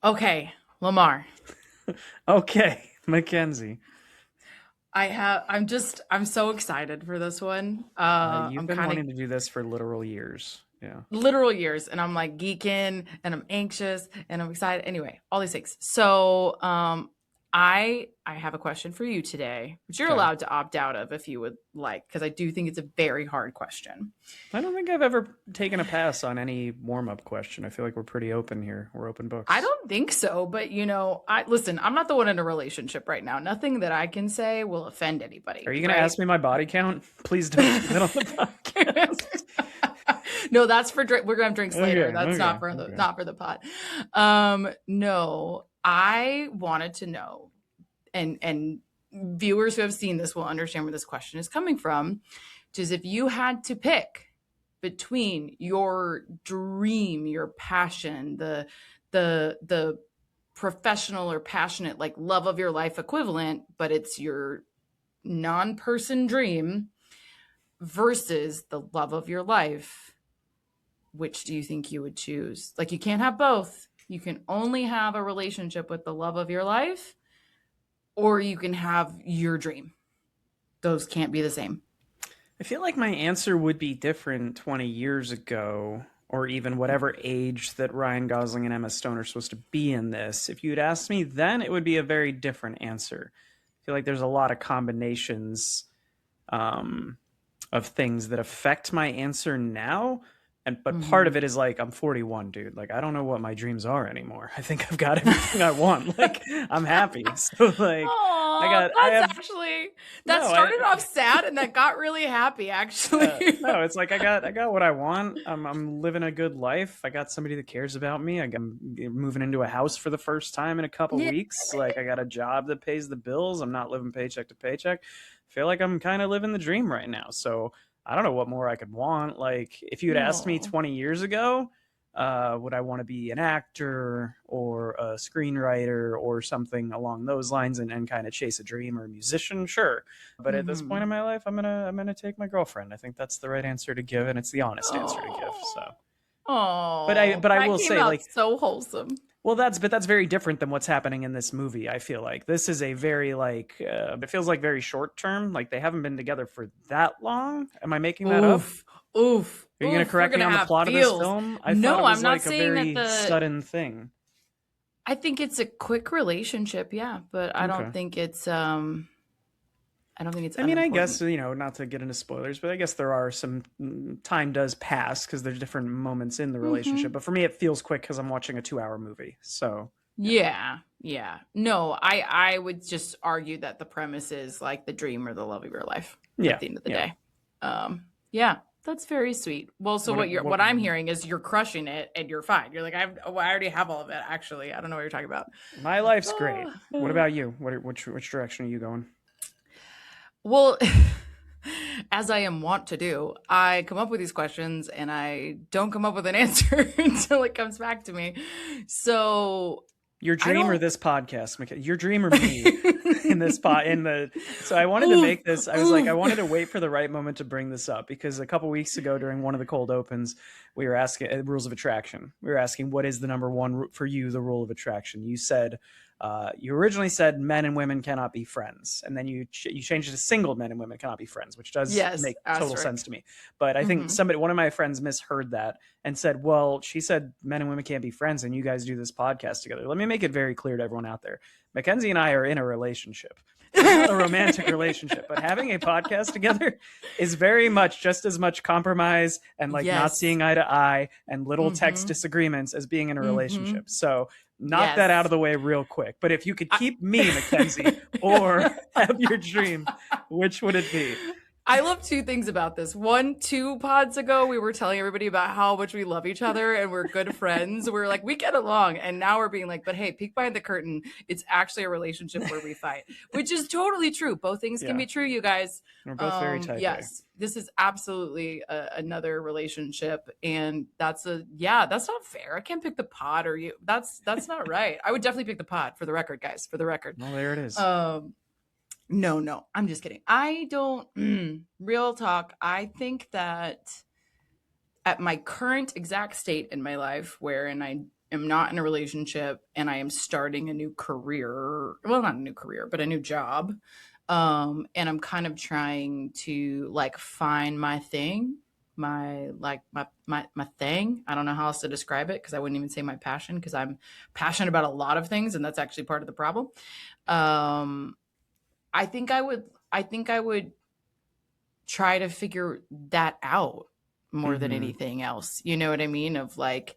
Okay, Lamar. Okay, Mackenzie. I'm so excited for this one. You've I'm been kind of wanting to do this for literal years. Yeah. literal years, and I'm like geeking and I'm anxious and I'm excited. Anyway, all these things. I have a question for you today, which you're Okay. allowed to opt out of if you would like, because I do think it's a very hard question. I don't think I've ever taken a pass on any warm up question. I feel like we're pretty open here. We're open I books. don't think so, but I listen, I'm not the one in a relationship right now. Nothing that I can say will offend Are anybody, you going to right? ask me my body count? Please don't do that on the podcast. No, that's for drink. We're gonna have drinks later. Okay. That's Okay. Okay. not for the pot. No, I wanted to know, and viewers who have seen this will understand where this question is coming from. Which is if you had to pick between your dream, your passion, the professional or passionate like love of your life equivalent, but it's your non-person dream versus the love of your life, which do you think you would choose? Like, you can't have both. You can only have a relationship with the love of your life, or you can have your dream. Those can't be the same. I feel like my answer would be different 20 years ago, or even whatever age that Ryan Gosling and Emma Stone are supposed to be in this. If you'd asked me then, it would be a very different answer. I feel like there's a lot of combinations um, of things that affect my answer now. But part of Mm-hmm. it is like I'm 41, dude. Like I don't know what my dreams are anymore. I think I've got everything I want. Like I'm happy. So like Oh, I that's have actually that no, I started off sad and that got really happy, actually. no, it's like I got what I want. I'm living a good life. I got somebody that cares about me. I'm moving into a house for the first time in a couple Yeah. weeks. Like I got a job that pays the bills. I'm not living paycheck to paycheck. I feel like I'm kind of living the dream right now. So I don't know what more I could want. Like if you'd asked me Oh. 20 years ago, would I want to be an actor or a screenwriter or something along those lines and kind of chase a dream or a musician? Sure, but at this point Mm-hmm. in my life, I'm gonna take my girlfriend. I think that's the right answer to give, and it's the honest answer to give. So, Oh. but Oh, I that will came say, out like, so wholesome. well, that's very different than what's happening in this movie. I feel like this is a very like it feels like very short term. Like they haven't been together for that long. Am I making that up? Oof. Oof. Are you gonna Oof. We're correct me gonna on the have plot of this feels. film? I thought No, it I'm was not like a saying that very the sudden thing. I think it's a quick relationship, yeah, but Okay. I don't think it's I mean, I guess, unimportant. not to get into spoilers, but I guess there are some time does pass because there's different moments in the relationship. Mhm. But for me, it feels quick because I'm watching a 2 hour movie. So, yeah. Yeah. Yeah. No, I would just argue that the premise is like the dream or the love of your life at Yeah. the end of the Yeah. day. Yeah, that's very sweet. Well, so What, what I'm hearing is you're crushing it and you're fine. You're like I already have all of it actually. I don't know what you're talking about. my life's great. What Oh. about you? Which direction are you going? Well, as I am wont to do, I come up with these questions and I don't come up with an answer until it comes back to me. So Your I dream or don't. this podcast? Your dream or me? In this pot in the so I wanted to Oof, make this. I was like, I oof. wanted to wait for the right moment to bring this up because a couple weeks ago during one of the cold opens, we were asking rules of attraction. We were asking what is the number one for you the rule of attraction. You said you originally said men and women cannot be friends, and then you changed it to single men and women cannot be friends, which does Yes, make total sense asterisk. to me. But I think Hmm. one of my friends misheard that and said, "Well, she said men and women can't be friends, and you guys do this podcast together." Let me make it very clear to everyone out there: Mackenzie and I are in a relationship. It's not a romantic relationship, but having a podcast together is very much just as much compromise and like not Yes. seeing eye to eye and little text Hmm. disagreements as being in a Hmm. relationship. So knock that out of Yes. the way real quick. But if you could I, keep me, Mackenzie, or have your dream, which would it be? I love two things about this. One, 2 pods ago, we were telling everybody about how much we love each other and we're good friends. We're like, we get along. And now we're being like, but hey, peek behind the curtain. It's actually a relationship where we fight, which is totally true. Both things can Yeah, be true, you guys. we're both very type A. Yes, this is absolutely another relationship. And that's not fair. I can't pick the pod or you. That's not right. I would definitely pick the pod for the record, guys, for the record. Well, there it is. No, no, I'm just kidding. I don't, real talk. I think that at my current exact state in my life, wherein I am not in a relationship and I am starting a new career. Well, not a new career, but a new job. And I'm kind of trying to like find my thing, my thing. I don't know how else to describe it because I wouldn't even say my passion because I'm passionate about a lot of things and that's actually part of the problem. Um, I think I would try to figure that out more than Mm-hmm. anything else. You know what I mean? Of like,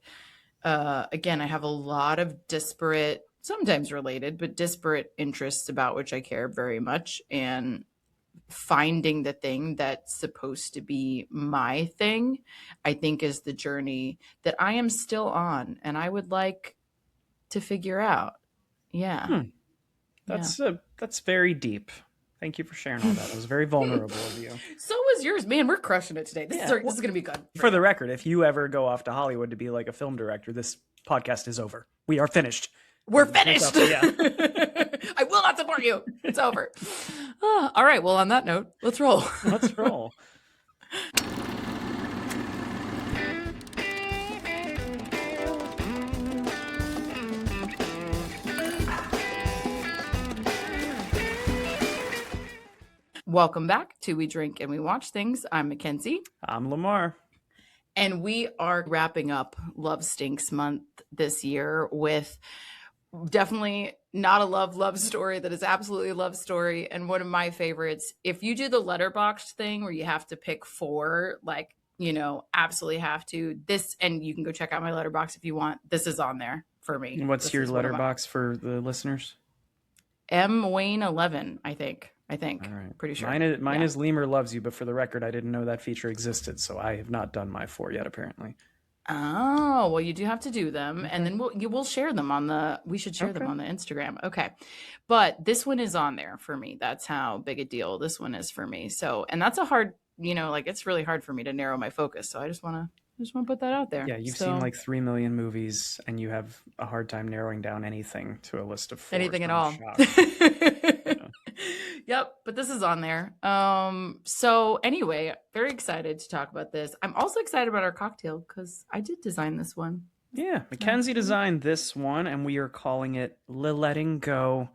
again, I have a lot of disparate, sometimes related, but disparate interests about which I care very much. And finding the thing that's supposed to be my thing, I think is the journey that I am still on and I would like to figure out. Yeah. Hmm. Yeah. That's very deep. Thank you for sharing all that. It was very vulnerable of you. So was yours. Man, we're crushing it today. This is Yeah. this is gonna be good for For you. the record, if you ever go off to Hollywood to be like a film director, this podcast is over. We are finished. We're It's finished. up. Yeah. I will not support you. It's over. All right. Well, on that note, let's roll. Let's roll. Welcome back to We Drink and We Watch Things. I'm Mackenzie. I'm Lamar. And we are wrapping up Love Stinks month this year with definitely not a love story that is absolutely a love story. And one of my favorites, if you do the letterboxed thing where you have to pick four, like, you know, absolutely have to, this, and you can go check out my letterbox if you want. This is on there for me. What's This your is one of my- letterbox for the listeners? M. Wayne 11, I think. All right. Pretty sure. Mine is Lemur Loves You, but for the record, I didn't know that feature existed, so I have not done my four yet, apparently. Oh, well, you do have to do them, and then we'll share them on the. We should share them on the Instagram. Okay, but this one is on there for me. That's how big a deal this one is for me. So, and that's a hard, you know, like it's really hard for me to narrow my focus. So I just want to put that out there. Yeah, you've seen like 3 million movies, and you have a hard time narrowing down anything to a list of four. Anything so at I'm all. shocked. Yep, but this is on there. So anyway, very excited to talk about this. I'm also excited about our cocktail because I did design this one. Yeah, Mackenzie designed this one, and we are calling it Lillet-ing Go.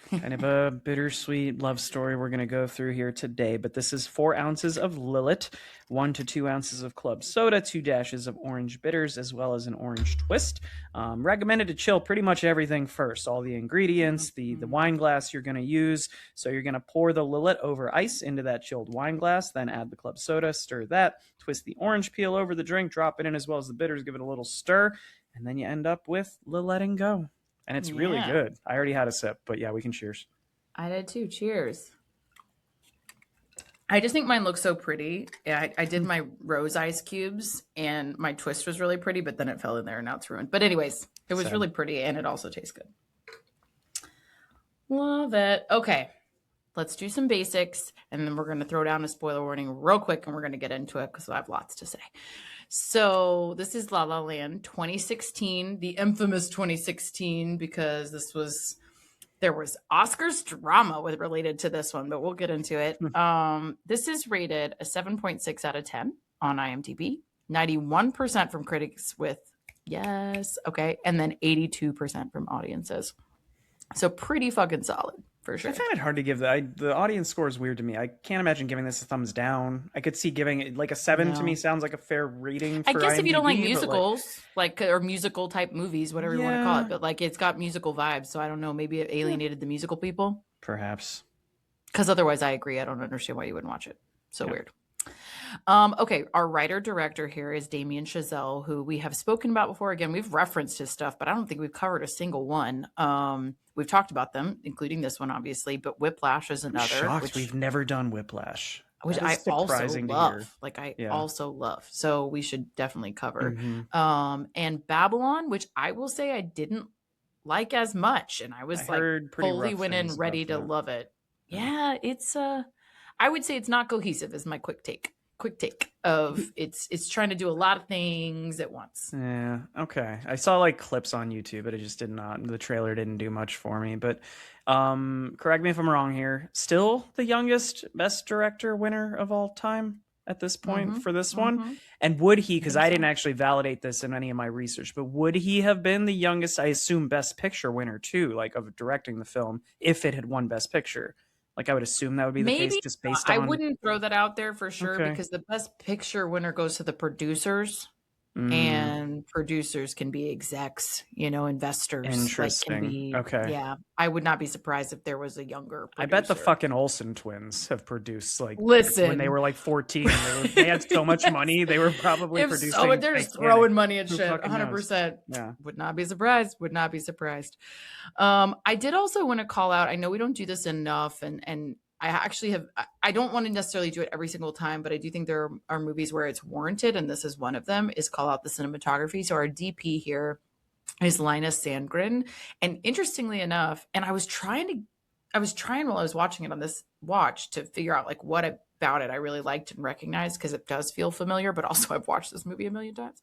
Kind of a bittersweet love story we're going to go through here today. But this is 4 ounces of Lillet, 1 to 2 ounces of club soda, 2 dashes of orange bitters, as well as an orange twist. Recommended to chill pretty much everything first. All the ingredients, the wine glass you're going to use. So you're going to pour the Lillet over ice into that chilled wine glass, then add the club soda, stir that, twist the orange peel over the drink, drop it in as well as the bitters, give it a little stir, and then you end up with Lillet-ing Go. And it's really good. I already had a sip, but yeah, we can cheers. I did too. Cheers. I just think mine looks so pretty. I did my rose ice cubes and my twist was really pretty, but then it fell in there and now it's ruined. But anyways, it was really pretty and it also tastes good. Love it. Okay. Let's do some basics and then we're going to throw down a spoiler warning real quick and we're going to get into it because I have lots to say. So this is La La Land 2016, the infamous 2016, because there was Oscars drama related to this one, but we'll get into it. This is rated a 7.6 out of 10 on IMDb, 91% from critics with yes, okay, and then 82% from audiences. So pretty fucking solid. For sure. I find it hard to give the audience score is weird to me. I can't imagine giving this a thumbs down. I could see giving it like a 7 to me sounds like a fair rating. For I guess IMDb, if you don't like musicals, like or musical type movies, whatever you want to call it, but like it's got musical vibes. So I don't know. Maybe it alienated the musical people. Perhaps. Because otherwise, I agree. I don't understand why you wouldn't watch it. So weird. Okay, our writer-director here is Damien Chazelle, who we have spoken about before. Again, we've referenced his stuff, but I don't think we've covered a single one. We've talked about them, including this one, obviously, but Whiplash is another. I'm shocked we've never done Whiplash. Which I also love. Like, I also love. So we should definitely cover. And Babylon, which I will say I didn't like as much. And I was like, fully went in ready to love it. Yeah, it's I would say it's not cohesive is my quick take of it's trying to do a lot of things at once. Yeah, okay. I saw like clips on YouTube, but it just the trailer didn't do much for me. But correct me if I'm wrong here. Still the youngest Best Director winner of all time? at this point Mm-hmm. for this one? Mm-hmm. And would he, I because think I didn't so. actually validate this in any of my research, but would he have been the youngest, I assume, Best Picture winner too, like of directing the film, if it had won Best Picture? Like I would assume that would be the case Maybe just based I on. wouldn't throw that out there for sure Okay. because the best picture winner goes to the producers. Mm, And producers can be execs, you know, investors, like can interesting. be, Okay. yeah. I would not be surprised if there was a younger I bet the producer. fucking Olsen twins have produced like when they Listen, were like 14. They had so much yes. money. They were probably If so, producing they're just Titanic. throwing money at Who shit, fucking knows? 100%. Yeah. Would not be surprised. Would not be surprised. I did also want to call out. I know we don't do this enough, and I actually have. I don't want to necessarily do it every single time, but I do think there are movies where it's warranted, and this is one of them. Is call out the cinematography. So our DP here is Linus Sandgren, and interestingly enough, and I was trying while I was watching it on this watch to figure out like what about it I really liked and recognized because it does feel familiar, but also I've watched this movie a million times.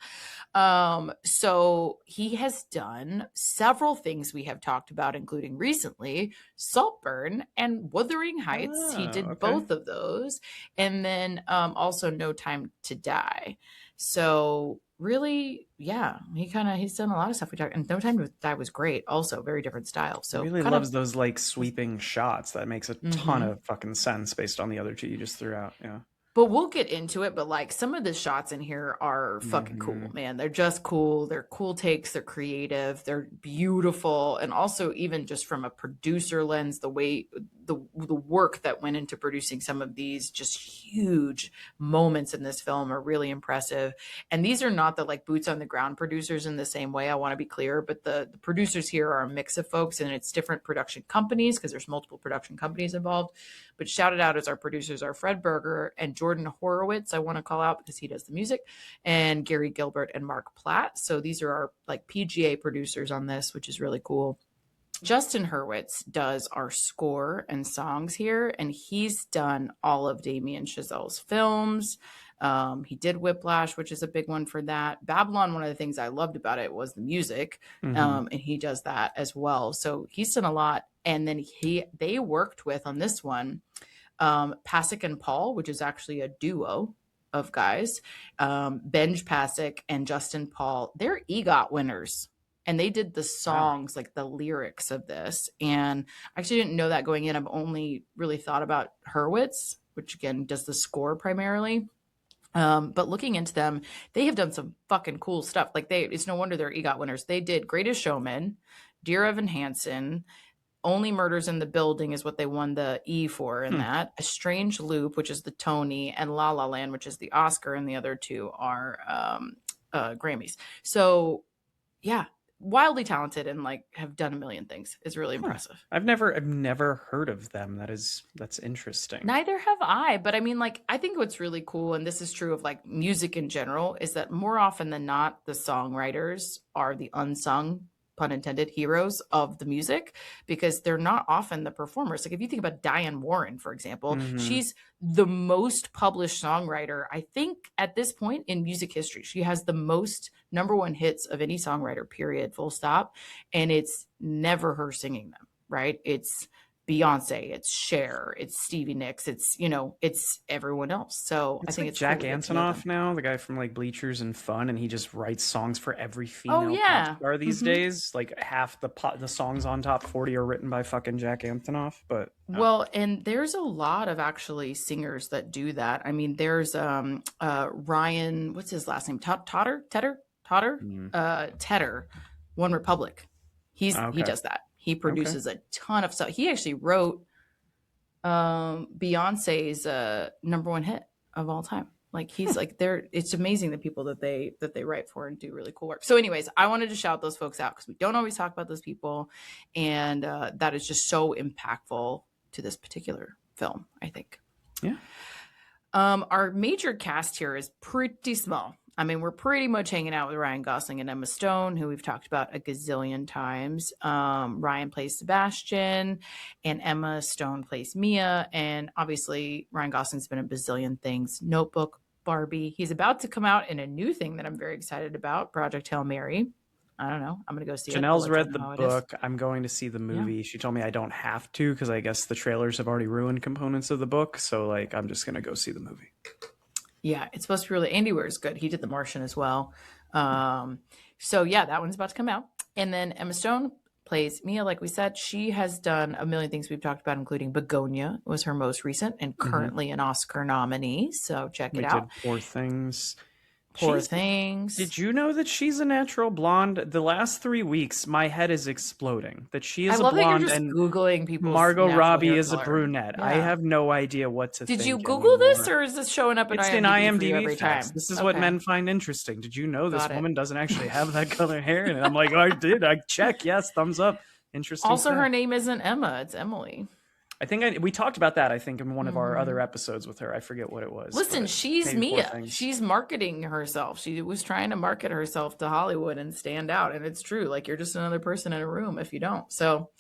So he has done several things we have talked about, including recently Saltburn and Wuthering Heights. He Oh, did okay. both of those, and then also No Time to Die. So really, yeah, he's done a lot of stuff. We talked, and No Time to Die was great. Also, very different style. He So really kind of. loves those like sweeping shots. That makes a ton Mhm. of fucking sense based on the other two you just threw out. Yeah. But we'll get into it. But like some of the shots in here are fucking cool, Hmm. man. They're just cool. They're cool takes. They're creative. They're beautiful. And also, even just from a producer lens, the way the work that went into producing some of these just huge moments in this film are really impressive. And these are not the like boots on the ground producers in the same way. I want to be clear, but the producers here are a mix of folks, and it's different production companies because there's multiple production companies involved. But shouted out as our producers are Fred Berger and Jordan Horowitz. I want to call out because he does the music, and Gary Gilbert and Mark Platt. So these are our like PGA producers on this, which is really cool. Justin Hurwitz does our score and songs here, and he's done all of Damien Chazelle's films. He did Whiplash, which is a big one for that. Babylon, one of the things I loved about it was the music, Hmm. and he does that as well. So he's done a lot. And then they worked with on this one Pasek and Paul, which is actually a duo of guys. Benj Pasek and Justin Paul, they're EGOT winners. And they did the Wow. songs, like the lyrics of this. And I actually didn't know that going in. I've only really thought about Hurwitz, which again does the score primarily. But looking into them, they have done some fucking cool stuff. Like it's no wonder they're EGOT winners. They did Greatest Showman, Dear Evan Hansen, only Murders in the Building is what they won the E for in Hmm. that. A Strange Loop, which is the Tony, and La La Land, which is the Oscar, and the other two are Grammys. So yeah, wildly talented and like have done a million things. It's really Huh. impressive. I've never heard of them. That's interesting. Neither have I, but I mean, like, I think what's really cool, and this is true of like music in general, is that more often than not, the songwriters are the unsung, pun intended, heroes of the music because they're not often the performers. Like, if you think about Diane Warren, for example, Hmm. she's the most published songwriter, I think, at this point in music history. She has the most number one hits of any songwriter, period, full stop. And it's never her singing them, right? It's Beyonce, it's Cher, it's Stevie Nicks, it's it's everyone else. So I It's think like it's cool Jack to get to know them. Antonoff now, the guy from like Bleachers and Fun, and he just writes songs for every Oh female pop yeah. star these Hmm. days. Like half the songs on top 40 are written by fucking Jack Antonoff. But Well, and there's a lot of actually singers that do that. I mean, there's Ryan, what's his last name? Totter, mm, Tedder, One Republic. He okay, does that. He okay. produces a ton of stuff. He actually wrote Beyonce's number one hit of all time. Like he's Huh. like they're it's amazing the people that they write for and do really cool work. So, anyways, I wanted to shout those folks out because we don't always talk about those people, and that is just so impactful to this particular film, I think. Yeah. Our major cast here is pretty small. I mean, we're pretty much hanging out with Ryan Gosling and Emma Stone, who we've talked about a gazillion times. Ryan plays Sebastian, and Emma Stone plays Mia. And obviously, Ryan Gosling's been in a bazillion things. Notebook, Barbie. He's about to come out in a new thing that I'm very excited about, Project Hail Mary. I don't know. I'm going to go see it. I'll Janelle's let y'all read know the how it is. book. I'm going to see the Yeah. movie. She told me I don't have to because I guess the trailers have already ruined components of the book. So like I'm just gonna go see the movie. Yeah, it's supposed to be really. Andy Weir's good. He did The Martian as well. Um, so yeah, that one's about to come out. And then Emma Stone plays Mia. Like we said, she has done a million things we've talked about, including Begonia was her most recent and Hmm. currently an Oscar nominee. So check it We out. did Poor Things. Poor She's. Things. Did you know that she's a natural blonde? The last 3 weeks, my head is exploding. That she I is a love that you're blonde just and Googling people's Margot natural Robbie hair is a color. brunette. I Yeah. have no idea what to Did you think Google this anymore. or is this showing up in It's in IMDb for you IMDb every facts. time? This is what Okay. men find interesting. Did you know this Got it. woman doesn't actually have that color hair? And I'm like, oh, I did. I check. Yes, thumbs up. Interesting Also, her fact. name isn't Emma, it's Emily. I think we talked about that. I think in one of our other Hmm. episodes with her. I forget what it was, Listen, but she's maybe Poor Mia. Things. She's marketing herself. She was trying to market herself to Hollywood and stand out. And it's true. Like, you're just another person in a room if you don't. So,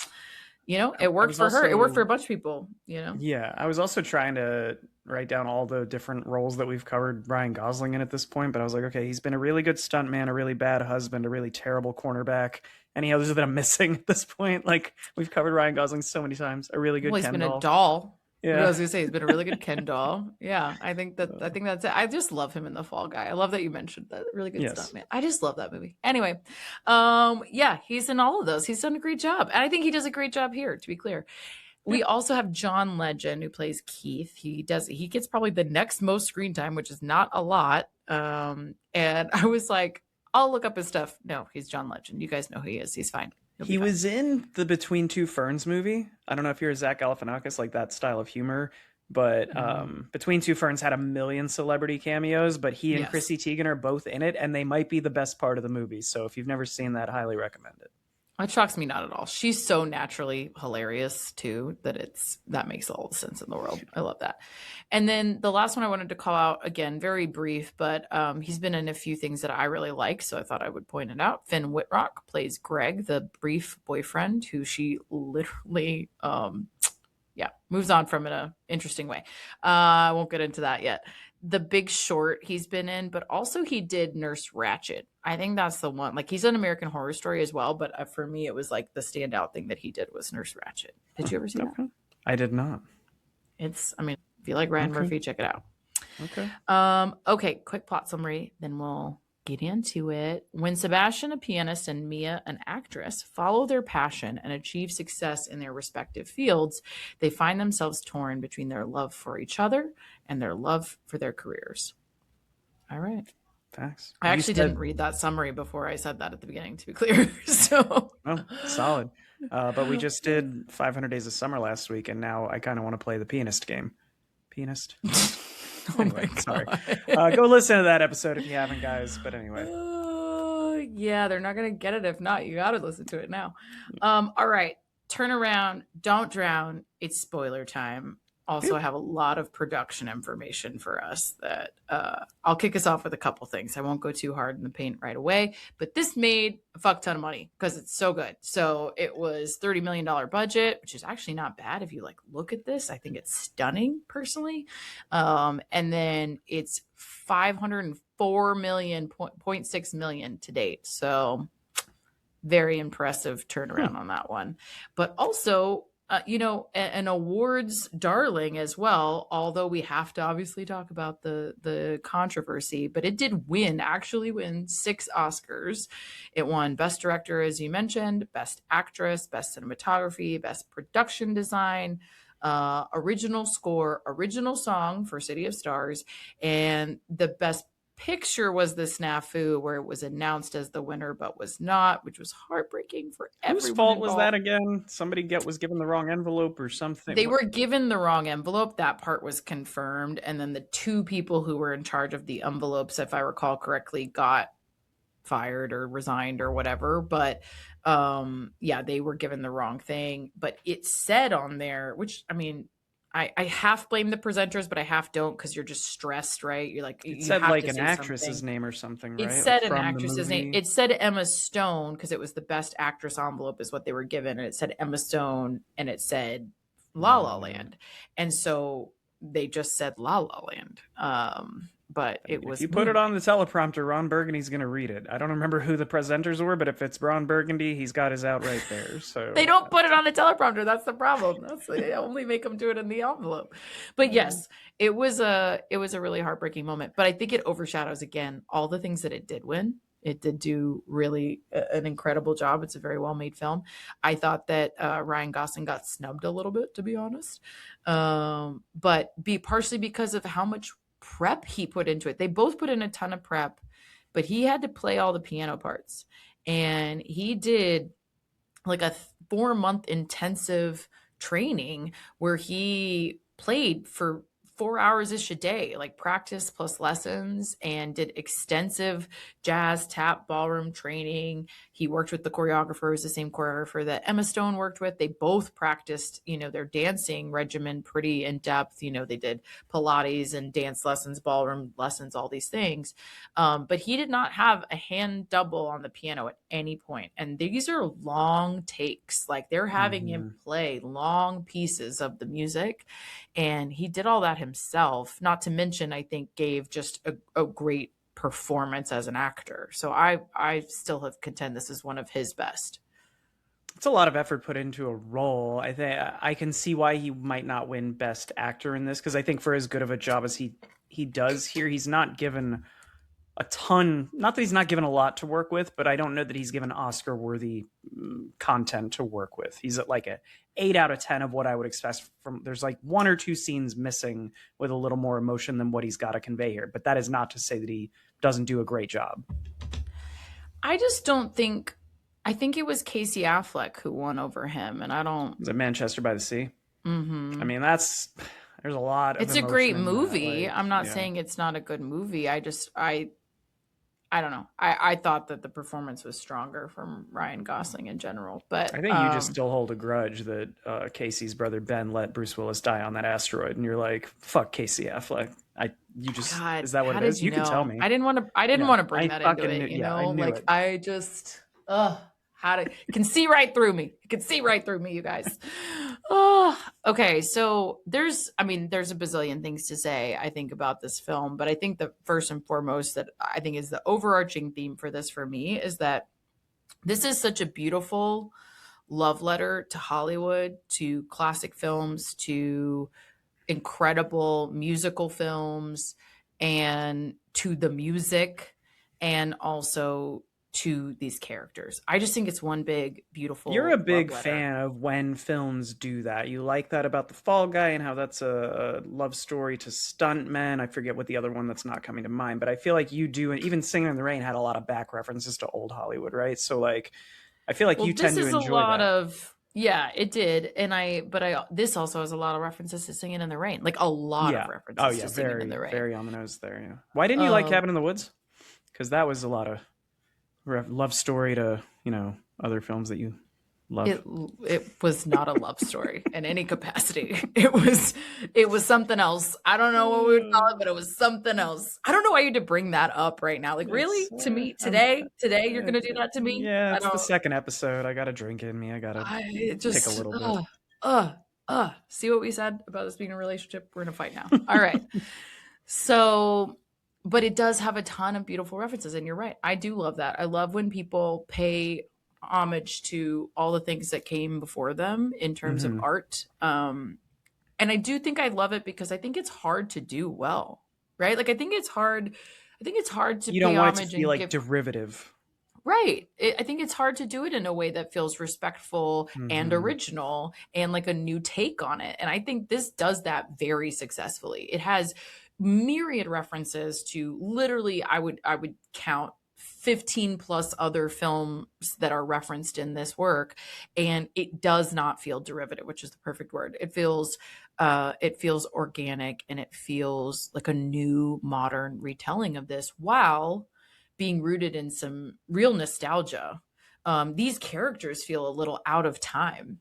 it I worked was for her. It worked for also a bunch of people. Yeah, I was also trying to write down all the different roles that we've covered Ryan Gosling in at this point, but I was like, okay, he's been a really good stuntman, a really bad husband, a really terrible cornerback. Any others that I'm missing at this point? Like we've covered Ryan Gosling so many times. A really Well, good he's Ken been a doll. doll. What I Yeah. was gonna say, he's been a really good Ken doll. Yeah, I think that's it. I just love him in The Fall Guy. I love that you mentioned that. Really good stuff, Yes. man. I just love that movie. Anyway, yeah, he's in all of those. He's done a great job. And I think he does a great job here, to be clear. Yeah. We also have John Legend who plays Keith. He gets probably the next most screen time, which is not a lot. And I was like, I'll look up his stuff. No, he's John Legend. You guys know who he is. He's fine. He'll be He fine. was in the Between Two Ferns movie. I don't know if you're a Zach Galifianakis, like that style of humor, but Mm, Between Two Ferns had a million celebrity cameos, but he and yes. Chrissy Teigen are both in it, and they might be the best part of the movie. So if you've never seen that, highly recommend it. It shocks me not at all. She's so naturally hilarious too that makes all the sense in the world. I love that. And then the last one I wanted to call out again, very brief, but he's been in a few things that I really like, so I thought I would point it out. Finn Whitrock plays Greg, the brief boyfriend who she literally yeah, moves on from in a interesting way. I won't get into that yet. The Big Short he's been in, but also he did Nurse Ratched. I think that's the one. Like he's an American Horror Story as well, but for me it was like the standout thing that he did was Nurse Ratched. Did you ever see that? Okay. I did not. I mean, if you like Ryan Okay. Murphy, check it out. Okay. Okay, quick plot summary, then we'll get into it. When Sebastian, a pianist, and Mia, an actress, follow their passion and achieve success in their respective fields, they find themselves torn between their love for each other and their love for their careers. All right. Facts. I You actually didn't said, read that summary before I said that at the beginning, to be clear. So, oh, solid. But we just did 500 Days of Summer last week, and now I kind of want to play the pianist game. Pianist? oh my Anyway, sorry. God. Go listen to that episode if you haven't, guys. But anyway. Yeah, they're not gonna get it if not. You gotta listen to it now. All right. Turn around, don't drown. It's spoiler time. Also, I have a lot of production information for us that I'll kick us off with a couple things. I won't go too hard in the paint right away, but this made a fuck ton of money because it's so good. So it was $30 million budget, which is actually not bad if you like look at this. I think it's stunning personally. And then it's 504 million, 0.6 million to date. So very impressive turnaround on that one. But also, an awards darling as well. Although we have to obviously talk about the controversy, but it did actually win 6 Oscars. It won Best Director, as you mentioned, Best Actress, Best Cinematography, Best Production Design, original score, original song for City of Stars, and the Best Picture was the snafu where it was announced as the winner but was not, which was heartbreaking for Whose everyone fault was that involved. again? Somebody was given the wrong envelope or something. They What? were given the wrong envelope. That part was confirmed. And then the 2 people who were in charge of the envelopes, if I recall correctly, got fired or resigned or whatever. But yeah, they were given the wrong thing. But it said on there, which I mean, I half blame the presenters, but I half don't because you're just stressed, right? You're like, It you said have like to an say actress's something. name or something, It right? Like said an from the actress's name. movie. It said Emma Stone because it was the best actress envelope is what they were given. And it said Emma Stone and it said La La La La Land. Land. And so they just said La La Land. but I mean, it if was you put it moving. on the teleprompter, Ron Burgundy's going to read it. I don't remember who the presenters were, but if it's Ron Burgundy, he's got his out right there. They So, don't put it on the teleprompter. That's the problem. They only make them do it in the envelope. But yes, it was a really heartbreaking moment. But I think it overshadows again all the things that it did win. It did do really an incredible job. It's a very well made film. I thought that Ryan Gosling got snubbed a little bit, to be honest, but be partially because of how much prep he put into it. They both put in a ton of prep, but he had to play all the piano parts, and he did like a 4-month intensive training where he played for 4 hours ish a day, like practice plus lessons, and did extensive jazz, tap, ballroom training. He worked with the choreographer, who's the same choreographer that Emma Stone worked with. They both practiced, their dancing regimen pretty in depth. They did Pilates and dance lessons, ballroom lessons, all these things. But he did not have a hand double on the piano at any point. And these are long takes. Like they're having him mhm. play long pieces of the music. And he did all that himself. Not to mention, I think, gave just a great performance as an actor. So I still have contend this is one of his best. It's a lot of effort put into a role. I think I can see why he might not win Best Actor in this because I think for as good of a job as he does here, he's not given a ton. Not that he's not given a lot to work with, but I don't know that he's given Oscar worthy content to work with. He's at like a 8 out of 10 of what I would expect from. There's like one or two scenes missing with a little more emotion than what he's got to convey here. But that is not to say that he doesn't do a great job. I just don't think I think it was Casey Affleck who won over him, and I don't. Is it Manchester by the Sea? I Mhm. mean, there's a lot of It's a emotion great in that. movie. Like, I'm not yeah, saying it's not a good movie. I don't know. I thought that the performance was stronger from Ryan Gosling in general, I but think you just still hold a grudge that Casey's brother Ben let Bruce Willis die on that asteroid, and you're like, "Fuck Casey Affleck." You just God, is that what how it did is? you You can tell know? me. I didn't Yeah, want to bring I that into fucking it, knew. Yeah, I knew Like it. I just how to can see right through me. You can see right through me, you guys. Okay, so there's a bazillion things to say, I think, about this film, but I think the first and foremost that I think is the overarching theme for this for me is that this is such a beautiful love letter to Hollywood, to classic films, to incredible musical films, and to the music, and also to these characters. I just think it's one big, You're a beautiful love big letter. fan of when films do that. You like that about The Fall Guy and how that's a love story to stuntmen. I forget what the other one that's not coming to mind, but I feel like you do. And even Singing in the Rain had a lot of back references to old Hollywood, right? So like, I feel like Well, you this tend to is a enjoy lot that. of yeah, it did, and this also has a lot of references to Singing in the Rain, like a lot of Yeah. Oh references yeah. to Singing in Very, the Rain. very on the nose there. Yeah. Why didn't you like Um, Cabin in the Woods? Because that was a lot of love story to other films that you love. it it was not a love story in any capacity. It was something else. I don't know what we would call it, but it was something else. I don't know why you had to bring that up right now. Like It's really, to me I'm today you're gonna do that to me. yeah, I it's the don't. second episode. I got a drink in me. I got to I it pick a just little bit. uh See what we said about us being in a relationship? We're in a fight now. All right. So, but it does have a ton of beautiful references, and you're right. I do love that. I love when people pay homage to all the things that came before them in terms of Hmm. art. And I do think I love it because I think it's hard to do well, right? Like I think it's hard. I think it's hard to You pay don't want it to homage feel and like give derivative. right. I think it's hard to do it in a way that feels respectful and Hmm. original and like a new take on it. And I think this does that very successfully. It has myriad references to literally I would count 15 plus other films that are referenced in this work, and it does not feel derivative, which is the perfect word. It feels organic, and it feels like a new modern retelling of this while being rooted in some real nostalgia. These characters feel a little out of time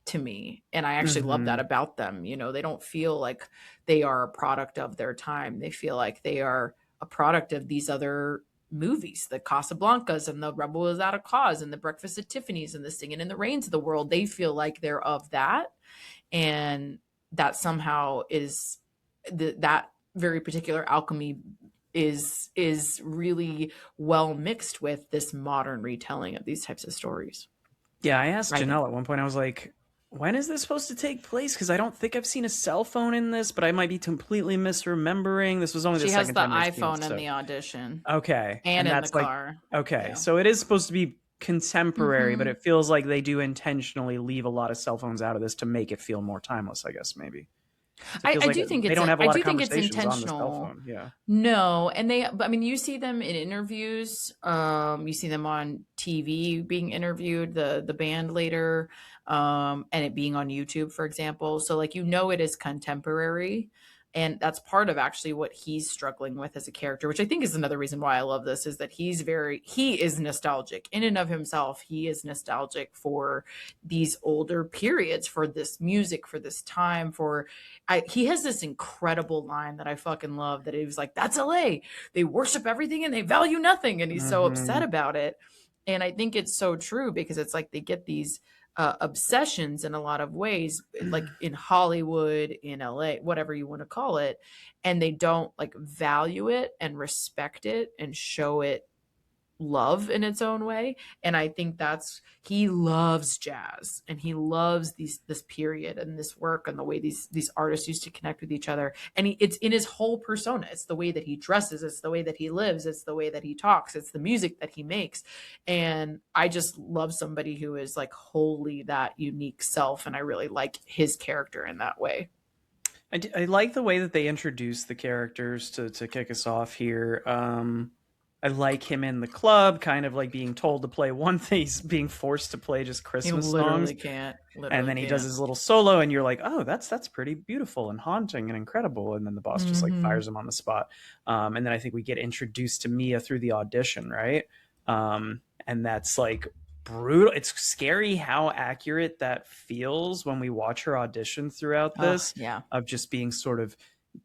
to me, and I actually love that Hmm. about them. They don't feel like they are a product of their time. They feel like they are a product of these other movies, the Casablancas and the Rebel Without a Cause and the Breakfast at Tiffany's and the Singing in the Rains of the world. They feel like they're of that, and that somehow is that very particular alchemy is really well mixed with this modern retelling of these types of stories, Yeah, I asked I think. Janelle at one point, I was like, when is this supposed to take place? Because I don't think I've seen a cell phone in this, but I might be completely misremembering. This was only the She has second the time they've seen it. iPhone in So, the audition okay. and And in the that's like, car. okay. Yeah. So it is supposed to be contemporary, but Hmm. it feels like they do intentionally leave a lot of cell phones out of this to make it feel more timeless, I guess, maybe. So it feels I like do think they don't have a I lot of do think it's conversations on the cell intentional. phone. Yeah. No, and but I mean, you see them in interviews. You see them on TV being interviewed, the band later, and it being on YouTube, for example. So like it is contemporary, and that's part of actually what he's struggling with as a character, which I think is another reason why I love this is that he is nostalgic in and of himself. He is nostalgic for these older periods, for this music, for this time, for he has this incredible line that I fucking love that he was like, that's LA. They worship everything and they value nothing. And he's so upset Hmm. about it. And I think it's so true because it's like they get these obsessions in a lot of ways, like in Hollywood, in LA, whatever you want to call it. And they don't like value it and respect it and show it love in its own way. And I think that's he loves jazz and he loves this period and this work and the way these artists used to connect with each other. And it's in his whole persona. It's the way that he dresses, it's the way that he lives, it's the way that he talks, it's the music that he makes. And I just love somebody who is like wholly that unique self, and I really like his character in that way. I like the way that they introduce the characters to kick us off here. I like him in the club, kind of like being told to play one thing, he's being forced to play just He Christmas songs, literally can't, and literally then he does can't. his little solo, and you're like, oh, that's pretty beautiful and haunting and incredible. And then the boss just like Mm-hmm. fires him on the spot. And then I think we get introduced to Mia through the audition, right? And that's like brutal. It's scary how accurate that feels when we watch her audition throughout Oh this, yeah. of just being sort of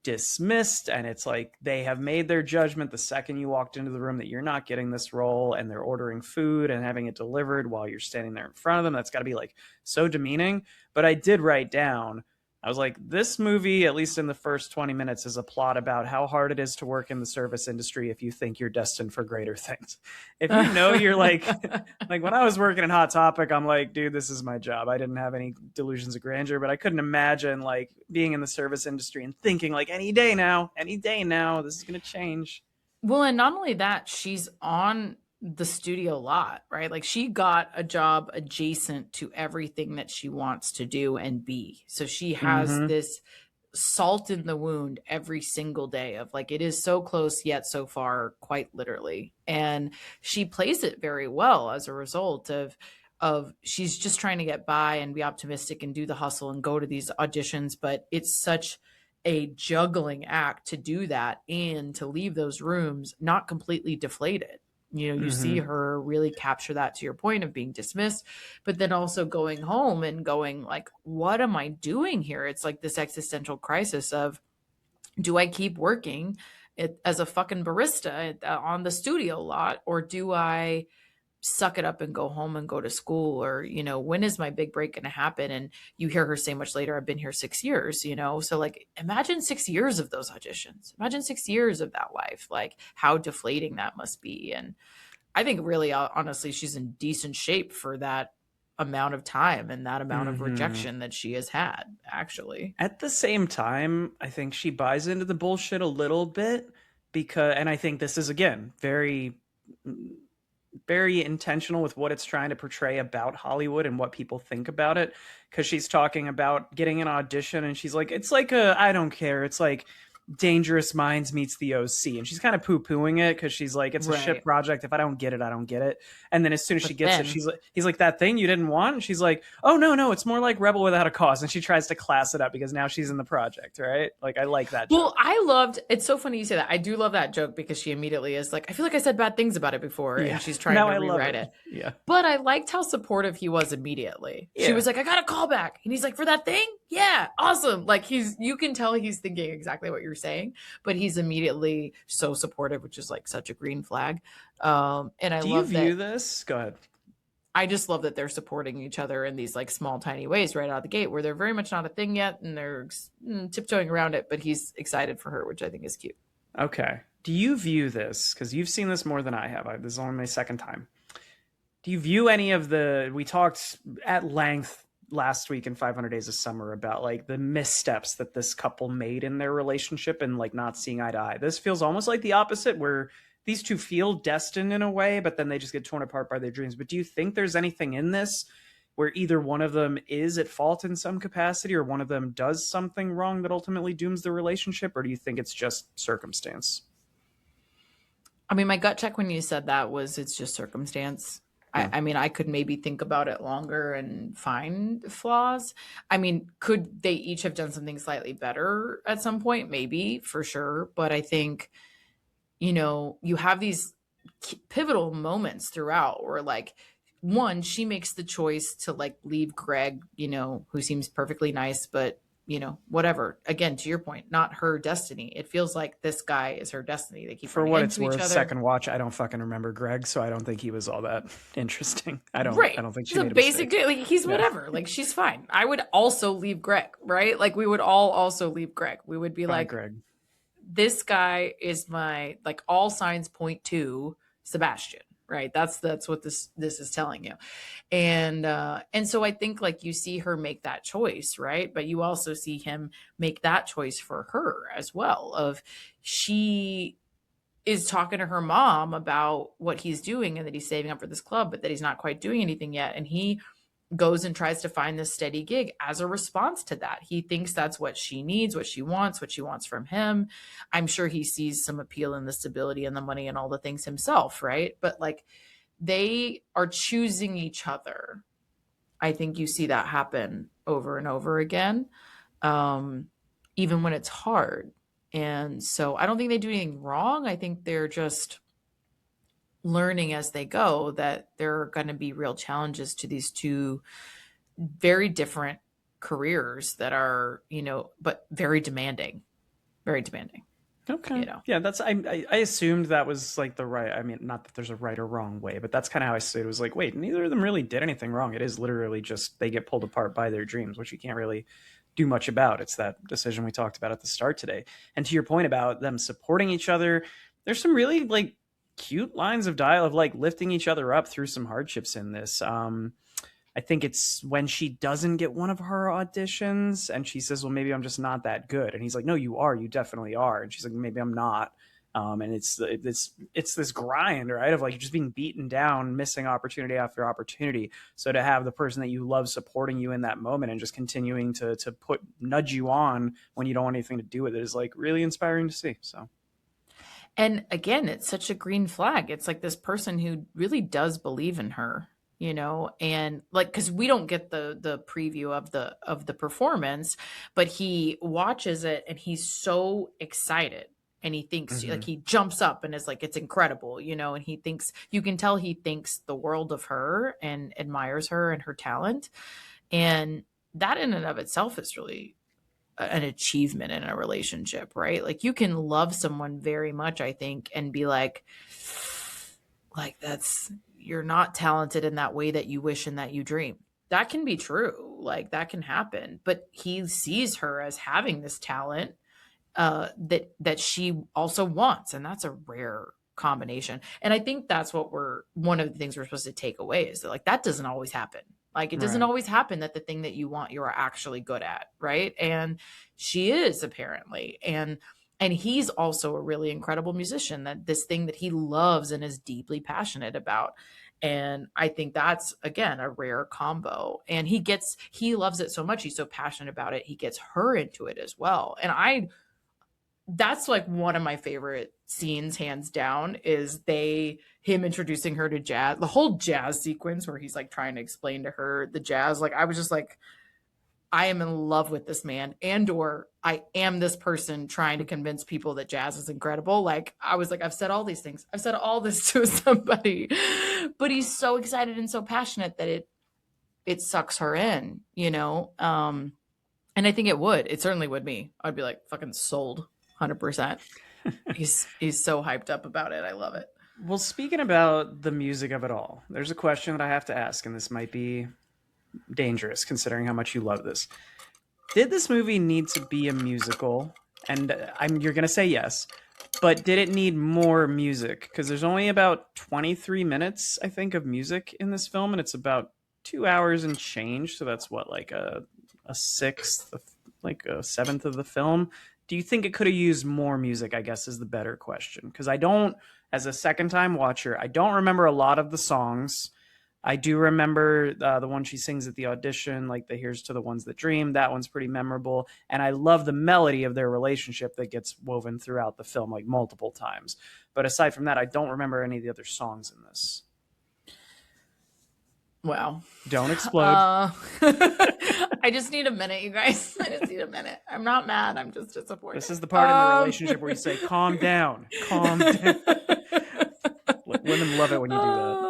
dismissed, and it's like they have made their judgment the second you walked into the room that you're not getting this role, and they're ordering food and having it delivered while you're standing there in front of them. That's got to be like so demeaning. But I did write down, I was like, this movie, at least in the first 20 minutes, is a plot about how hard it is to work in the service industry if you think you're destined for greater things. If you know you're like when I was working in Hot Topic, I'm like, dude, this is my job. I didn't have any delusions of grandeur, but I couldn't imagine like being in the service industry and thinking like any day now, this is going to change. Well, and not only that, she's on the studio lot, right? Like she got a job adjacent to everything that she wants to do and be. So she has Mm-hmm. this salt in the wound every single day of like it is so close yet so far, quite literally. And she plays it very well as a result of she's just trying to get by and be optimistic and do the hustle and go to these auditions, but it's such a juggling act to do that and to leave those rooms not completely deflated. You see Mm-hmm. her really capture that, to your point of being dismissed, but then also going home and going like, what am I doing here? It's like this existential crisis of, do I keep working as a fucking barista on the studio lot, or do I suck it up and go home and go to school? Or when is my big break going to happen? And you hear her say much later, I've been here 6 years. So like imagine 6 years of those auditions, imagine 6 years of that life, like how deflating that must be. And I think really honestly she's in decent shape for that amount of time and that amount of Mm-hmm. rejection that she has had, actually. At the same time, I think she buys into the bullshit a little bit, because, and I think this is again very intentional with what it's trying to portray about Hollywood and what people think about it. Because she's talking about getting an audition, and she's like, it's like I don't care. It's like Dangerous Minds meets the OC. And she's kind of poo pooing it because she's like, it's a shit Right. project. If I don't get it, I don't get it. And then as soon as she But gets it, then, he's like, that thing you didn't want? And she's like, oh, no, no, it's more like Rebel Without a Cause. And she tries to class it up because now she's in the project, right? Like, I like that well, joke. I loved it's so funny you say that. I do love that joke because she immediately is like, I feel like I said bad things about it before, Yeah. and she's trying Now to I love rewrite it. it. Yeah. But I liked how supportive he was immediately. She Yeah. was like, I got a call back. And he's like, for that thing? Yeah, awesome. Like you can tell he's thinking exactly what you're saying, but he's immediately so supportive, which is like such a green flag. And I Do you love view that. this? Go ahead. I just love that they're supporting each other in these like small, tiny ways right out of the gate where they're very much not a thing yet and they're tiptoeing around it, but he's excited for her, which I think is cute. Okay. Do you view this, because you've seen this more than I have, this is only my second time. Do you view any of the, we talked at length last week in 500 Days of Summer about like the missteps that this couple made in their relationship and like not seeing eye to eye? This feels almost like the opposite, where these two feel destined in a way, but then they just get torn apart by their dreams. But do you think there's anything in this where either one of them is at fault in some capacity or one of them does something wrong that ultimately dooms the relationship? Or do you think it's just circumstance? I mean, my gut check when you said that was it's just circumstance. Yeah. I mean, I could maybe think about it longer and find flaws. I mean, could they each have done something slightly better at some point? Maybe, for sure. But I think, you have these pivotal moments throughout where, like, one, she makes the choice to like leave Greg, who seems perfectly nice, but whatever. Again, to your point, not her destiny. It feels like this guy is her destiny. They keep For running what it's into each worth, other. second watch, I don't fucking remember Greg, so I don't think he was all that interesting. I don't I Right. don't think she So made a mistake. basically, like, he's Yeah. whatever. Like, she's fine. I would also leave Greg, right? Like, we would all also leave Greg. We would be Bye, like, Greg. this guy is my, like, all signs point to Sebastian, right? That's what this is telling you. And so I think, like, you see her make that choice, right? But you also see him make that choice for her as well, of she is talking to her mom about what he's doing and that he's saving up for this club, but that he's not quite doing anything yet. And he goes and tries to find this steady gig as a response to that. He thinks that's what she needs, what she wants from him. I'm sure he sees some appeal in the stability and the money and all the things himself, right? But like, they are choosing each other. I think you see that happen over and over again, um, even when it's hard. And so I don't think they do anything wrong. I think they're just learning as they go that there are going to be real challenges to these two very different careers that are, but very demanding, very demanding, Okay. you know. Yeah, that's I assumed that was like the right. I mean, not that there's a right or wrong way, but that's kind of how I said it. It was like, wait, neither of them really did anything wrong. It is literally just they get pulled apart by their dreams, which you can't really do much about. It's that decision we talked about at the start today. And to your point about them supporting each other, there's some really like cute lines of dialogue, like lifting each other up through some hardships in this. I think it's when she doesn't get one of her auditions and she says, well, maybe I'm just not that good. And he's like, no, you are. You definitely are. And she's like, maybe I'm not. And it's this grind, right? Of like just being beaten down, missing opportunity after opportunity. So to have the person that you love supporting you in that moment and just continuing to nudge you on when you don't want anything to do with it is like really inspiring to see. So And again, it's such a green flag. It's like this person who really does believe in her, and like, because we don't get the preview of the performance, but he watches it and he's so excited. And he thinks, like, mhm. he jumps up and is like, it's incredible, and he thinks, you can tell he thinks the world of her and admires her and her talent. And that in and of itself is really an achievement in a relationship, right? Like, you can love someone very much, I think, and be like, that's, you're not talented in that way that you wish and that you dream. That can be true. Like, that can happen. But he sees her as having this talent, that she also wants, and that's a rare combination. And I think that's what we're one of the things we're supposed to take away is that, like, that doesn't always happen. Like, it doesn't Right. always happen that the thing that you want you're actually good at, right? And she is, apparently. And he's also a really incredible musician, that this thing that he loves and is deeply passionate about. And I think that's, again, a rare combo. And he loves it so much, he's so passionate about it, he gets her into it as well. And that's like one of my favorite scenes, hands down, is him introducing her to jazz. The whole jazz sequence where he's like trying to explain to her the jazz. Like, I was just like, I am in love with this man, and or I am this person trying to convince people that jazz is incredible. Like, I was like, I've said all these things, I've said all this to somebody, but he's so excited and so passionate that it sucks her in, and I think it certainly would me. I'd be like, fucking sold, 100%. He's so hyped up about it. I love it. Well, speaking about the music of it all, there's a question that I have to ask, and this might be dangerous considering how much you love this. Did this movie need to be a musical? And you're going to say yes. but did it need more music? Because there's only about 23 minutes, I think, of music in this film, and it's about 2 hours and change. So that's what, like a sixth, like a seventh of the film. Do you think it could have used more music? I guess is the better question. Because I don't, as a second time watcher, I don't remember a lot of the songs. I do remember the one she sings at the audition, like the "Here's to the Ones That Dream." That one's pretty memorable, and I love the melody of their relationship that gets woven throughout the film, like multiple times. But aside from that, I don't remember any of the other songs in this. Wow. Don't explode. Uh, I just need a minute, you guys. I just need a minute. I'm not mad. I'm just This disappointed. is the part in the relationship where you say, "Calm down, calm down." Women love it when you do that.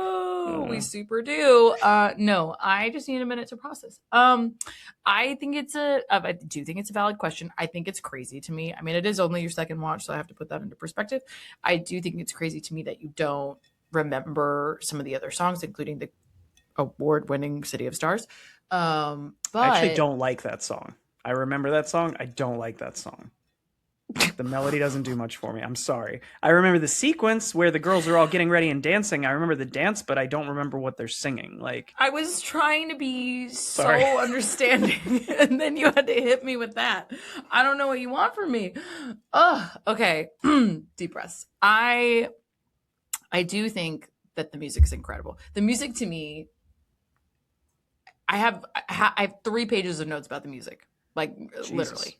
Oh, we super do. No, I just need a minute to process. I think I do think it's a valid question. I think it's crazy to me. I mean, it is only your second watch, so I have to put that into perspective. I do think it's crazy to me that you don't remember some of the other songs, including the award-winning City of Stars. I actually But don't like that song. I remember that song. I don't like that song. The melody doesn't do much for me. I'm sorry. I remember the sequence where the girls are all getting ready and dancing. I remember the dance, but I don't remember what they're singing. Like, I was trying to be sorry. so understanding, and then you had to hit me with that. I don't know what you want from me. Oh, okay. Deep breaths. I do think that the music is incredible. The music to me, I have 3 pages of notes about the music, like Jesus. literally.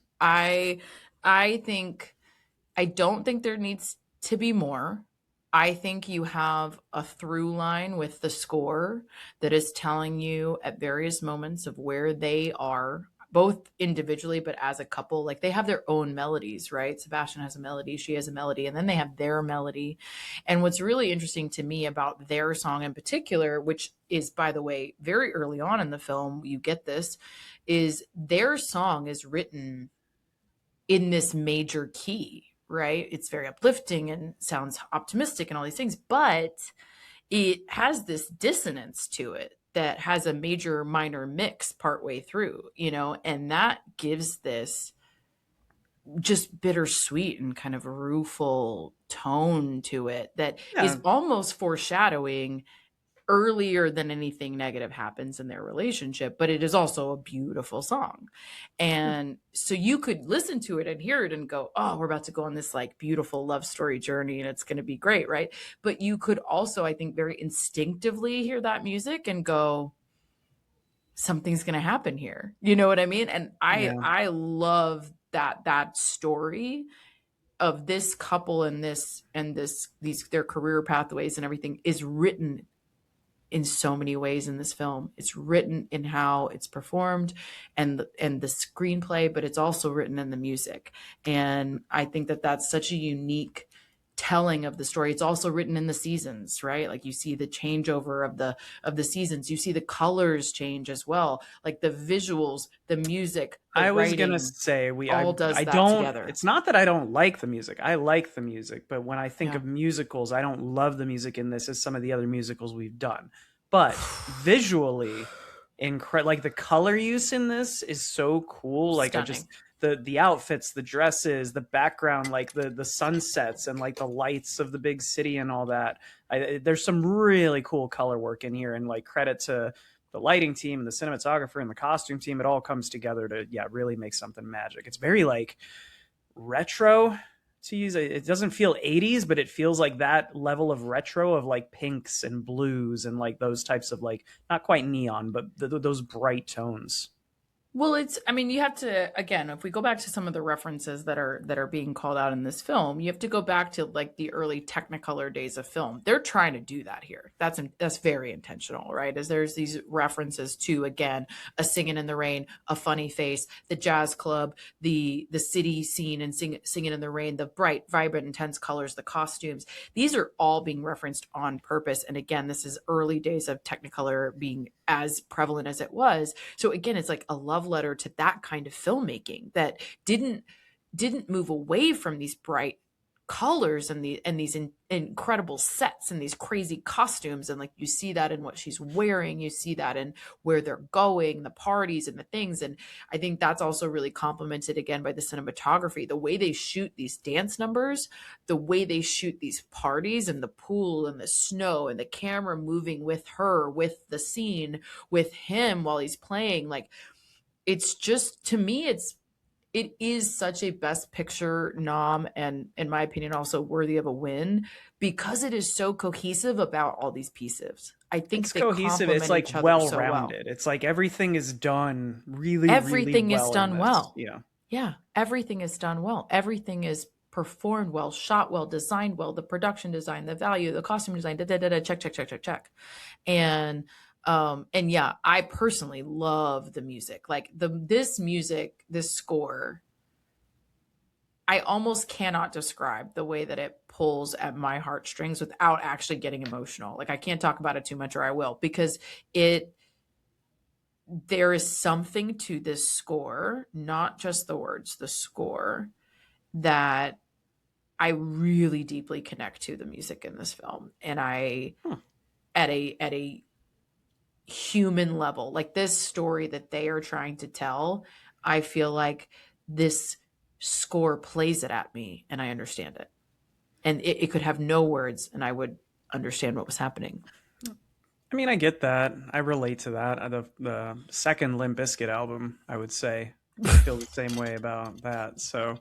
I think I don't think there needs to be more. I think you have a through line with the score that is telling you at various moments of where they are, both individually, but as a couple. Like they have their own melodies, right? Sebastian has a melody, she has a melody, and then they have their melody. And what's really interesting to me about their song in particular, which is, by the way, very early on in the film, you get this, is their song is written in this major key, right? It's very uplifting and sounds optimistic and all these things, but it has this dissonance to it that has a major minor mix partway through, and that gives this just bittersweet and kind of rueful tone to it that is Yeah. almost foreshadowing earlier than anything negative happens in their relationship, but it is also a beautiful song. And so you could listen to it and hear it and go, oh, we're about to go on this like beautiful love story journey and it's going to be great, right? But you could also, I think, very instinctively hear that music and go, something's going to happen here. You know what I mean? And I Yeah. I love that story of this couple and these their career pathways and everything is written in so many ways in this film. It's written in how it's performed and the screenplay, but it's also written in the music. And I think that that's such a unique telling of the story. It's also written in the seasons, right? Like you see the changeover of the seasons. You see the colors change as well. Like the visuals, the music, the I was gonna writing say all does I that don't. together. It's not that I don't like the music. I like the music, but when I think Yeah. of musicals, I don't love the music in this as some of the other musicals we've done. But visually, like the color use in this is so cool. Like I just Stunning. the outfits, the dresses, the background, like the sunsets and like the lights of the big city and all that. There's some really cool color work in here, and like credit to the lighting team and the cinematographer and the costume team. It all comes together to really make something magic. It's very like retro, to use it doesn't feel 80s, but it feels like that level of retro of like pinks and blues and like those types of like not quite neon, but those bright tones. Well, I mean, you have to, again, if we go back to some of the references that are being called out in this film, you have to go back to like the early Technicolor days of film. They're trying to do that here. That's very intentional, right? As there's these references to, again, a Singing in the Rain, a Funny Face, the jazz club, the city scene and Singing in the Rain, the bright, vibrant, intense colors, the costumes. These are all being referenced on purpose. And again, this is early days of Technicolor being as prevalent as it was. So again, it's like a love letter to that kind of filmmaking that didn't move away from these bright colors and these incredible sets and these crazy costumes, and like you see that in what she's wearing, you see that in where they're going, the parties and the things. And I think that's also really complemented again by the cinematography, the way they shoot these dance numbers, the way they shoot these parties and the pool and the snow and the camera moving with her, with the scene, with him while he's playing. Like, it's just, to me, it is such a best picture nom, and in my opinion also worthy of a win, because it is so cohesive about all these pieces. I think It's they cohesive. It's complement like each other well so well. rounded. It's like everything is done really, really Everything is well in done this. well. Yeah. Yeah, everything is done well. Everything is performed well, shot well, designed well, the production design, the value, the costume design, da, da, da, da, check, check, check, check, check. And yeah, I personally love the music. Like this music, this score, I almost cannot describe the way that it pulls at my heartstrings without actually getting emotional. Like I can't talk about it too much, or I will, because there is something to this score, not just the words, the score, that I really deeply connect to the music in this film. And I, Huh. at a human level, like this story that they are trying to tell, I feel like this score plays it at me and I understand it. And it could have no words and I would understand what was happening. I mean, I get that. I relate to that. The second Limp Bizkit album, I would say, I feel the same way about that. So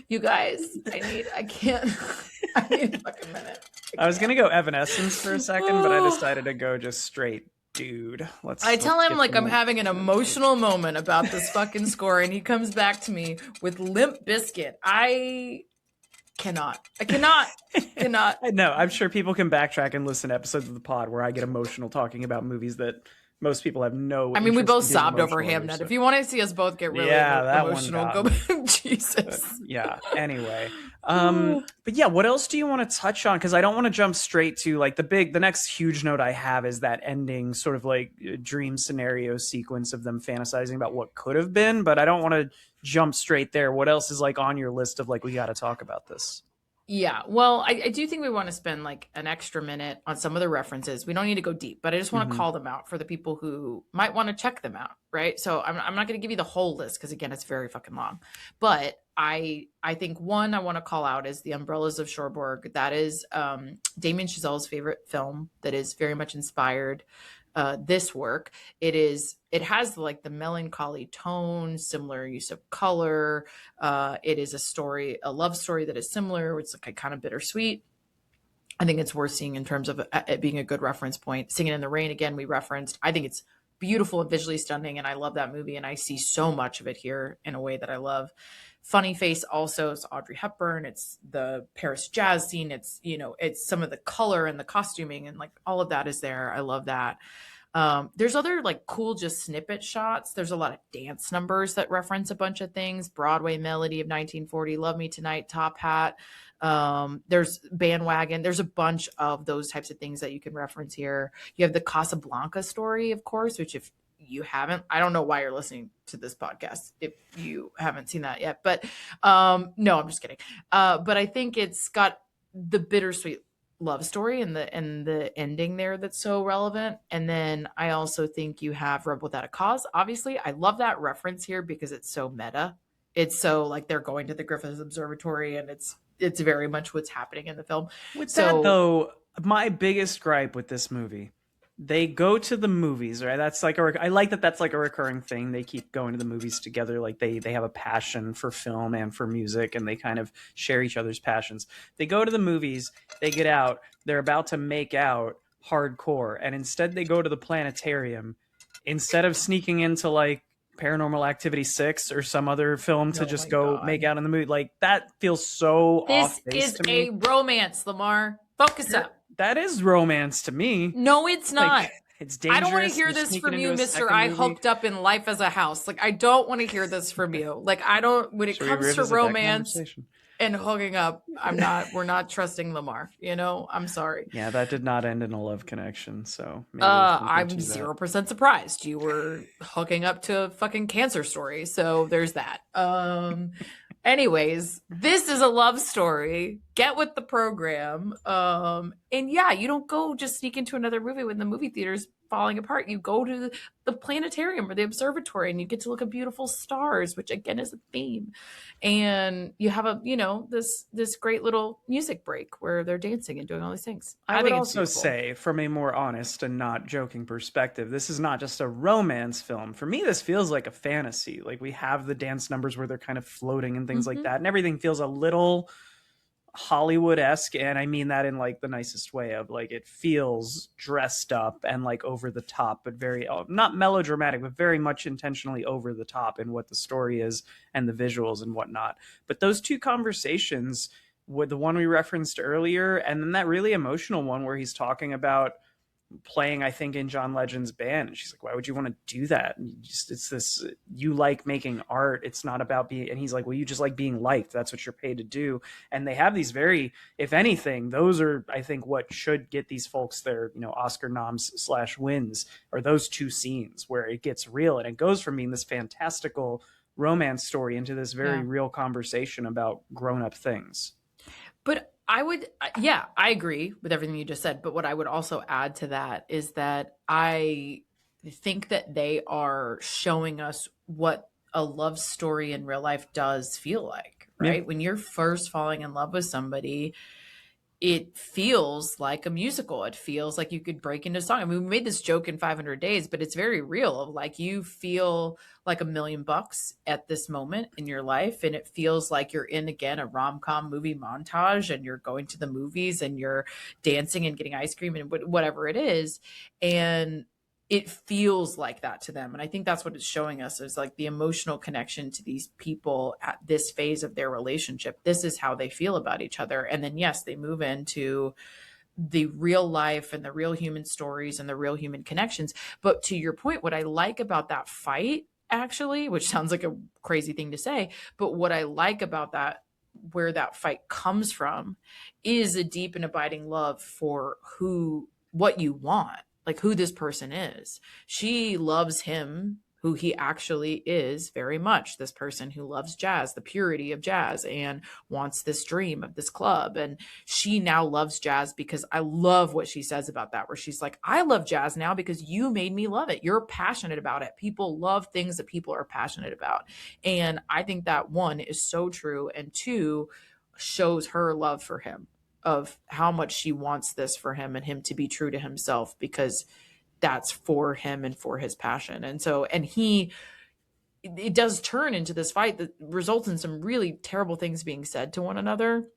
You guys, I can't, I need a fucking minute. I was gonna go Evanescence for a second, but I decided to go just straight, dude. I tell him Get like some I'm Limp having an Bizkit. emotional moment about this fucking score, and he comes back to me with Limp Bizkit. I cannot. I know. I'm sure people can backtrack and listen to episodes of the pod where I get emotional talking about movies that most people have no I mean, we interest both in being sobbed over emotional over. Hamnet. So If you want to see us both get really yeah, that one emotional, got go me. back. Jesus. Yeah. Anyway, but yeah, what else do you want to touch on? Because I don't want to jump straight to like the next huge note I have is that ending sort of like dream scenario sequence of them fantasizing about what could have been. But I don't want to jump straight there. What else is like on your list of like we got to talk about this? Yeah, well, I do think we want to spend like an extra minute on some of the references. We don't need to go deep, but I just want to Mm-hmm. call them out for the people who might want to check them out, right? So I'm not going to give you the whole list because again, it's very fucking long. But I think one I want to call out is The Umbrellas of Cherbourg. That is Damien Chazelle's favorite film that is very much inspired this work. It has like the melancholy tone, similar use of color. It is a love story that is similar. It's like kind of bittersweet. I think it's worth seeing in terms of it being a good reference point. Singing in the Rain, again, we referenced. I think it's beautiful and visually stunning, and I love that movie, and I see so much of it here in a way that I love. Funny Face also, it's Audrey Hepburn, it's the Paris jazz scene, it's some of the color and the costuming and like all of that is there. I love that. There's other like cool just snippet shots. There's a lot of dance numbers that reference a bunch of things. Broadway Melody of 1940, Love Me Tonight, Top Hat. There's Bandwagon. There's a bunch of those types of things that you can reference here. You have the Casablanca story, of course, which if you haven't, I don't know why you're listening to this podcast if you haven't seen that yet. But no, I'm just kidding. But I think it's got the bittersweet love story and the ending there that's so relevant. And then I also think you have Rebel Without a Cause. Obviously, I love that reference here because it's so meta. It's so like they're going to the Griffith Observatory and it's very much what's happening in the film. With that So though, my biggest gripe with this movie, they go to the movies, right? That's like I like that that's like a recurring thing. They keep going to the movies together, like they have a passion for film and for music, and they kind of share each other's passions. They go to the movies, they get out, they're about to make out hardcore, and instead they go to the planetarium instead of sneaking into like Paranormal Activity 6 or some other film to oh just my go make God. out in the movie. Like that feels so off This base is to a me. romance, Lamar. Focus up. That is romance to me. No, it's not. Like it's I don't want to dangerous. hear You're this sneaking from into you, a Mr. second I movie. hooked up in life as a house. Like, I don't want to hear this from you. Like, I don't, when it Should we comes to revisit that romance conversation? and hooking up, we're not trusting Lamar, I'm sorry. Yeah, that did not end in a love connection, so maybe there's something I'm to that. 0% surprised. You were hooking up to a fucking cancer story. So there's that. Anyways, this is a love story. Get with the program. And yeah, you don't go just sneak into another movie when the movie theater's falling apart. You go to the planetarium or the observatory and you get to look at beautiful stars, which again is a theme. And you have a, this great little music break where they're dancing and doing all these things. I I would think it's also beautiful. say, from a more honest and not joking perspective, this is not just a romance film. For me, this feels like a fantasy. Like, we have the dance numbers where they're kind of floating and things like Hmm. that, and everything feels a little Hollywood-esque, and I mean that in like the nicest way of like it feels dressed up and like over the top, but very not melodramatic, but very much intentionally over the top in what the story is and the visuals and whatnot. But those two conversations, with the one we referenced earlier, and then that really emotional one where he's talking about playing, I think, in John Legend's band. And she's like, why would you want to do that? And it's this, you like making art. It's not about being, and he's like, well, you just like being liked. That's what you're paid to do. And they have these very, if anything, those are, I think, what should get these folks their, Oscar noms slash wins, or those two scenes where it gets real. And it goes from being this fantastical romance story into this very Yeah. real conversation about grown up things. But I would, yeah, I agree with everything you just said. But what I would also add to that is that I think that they are showing us what a love story in real life does feel like, Yeah. right? When you're first falling in love with somebody, it feels like a musical. It feels like you could break into song. I mean, we made this joke in 500 Days, but it's very real. Of like you feel like $1,000,000 at this moment in your life, and it feels like you're in again a rom com movie montage, and you're going to the movies and you're dancing and getting ice cream and whatever it is, and it feels like that to them. And I think that's what it's showing us is like the emotional connection to these people at this phase of their relationship. This is how they feel about each other. And then, yes, they move into the real life and the real human stories and the real human connections. But to your point, what I like about that fight, actually, which sounds like a crazy thing to say, but what I like about that, where that fight comes from, is a deep and abiding love for what you want, like who this person is. She loves him, who he actually is, very much. This person who loves jazz, the purity of jazz, and wants this dream of this club. And she now loves jazz because I love what she says about that, where she's like, I love jazz now because you made me love it. You're passionate about it. People love things that people are passionate about. And I think that one is so true. And two, shows her love for him, of how much she wants this for him and him to be true to himself, because that's for him and for his passion. And so, and it does turn into this fight that results in some really terrible things being said to one another,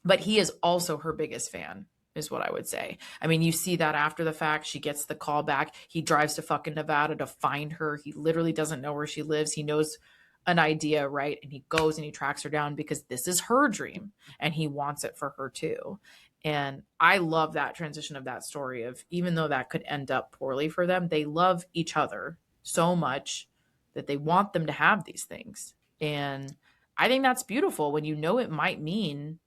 but he is also her biggest fan, is what I would say. I mean, you see that after the fact. She gets the call back. He drives to fucking Nevada to find her. He literally doesn't know where she lives. He knows an idea, right? And he goes and he tracks her down because this is her dream and he wants it for her too. And I love that transition of that story of, even though that could end up poorly for them, they love each other so much that they want them to have these things. And I think that's beautiful when you know it might mean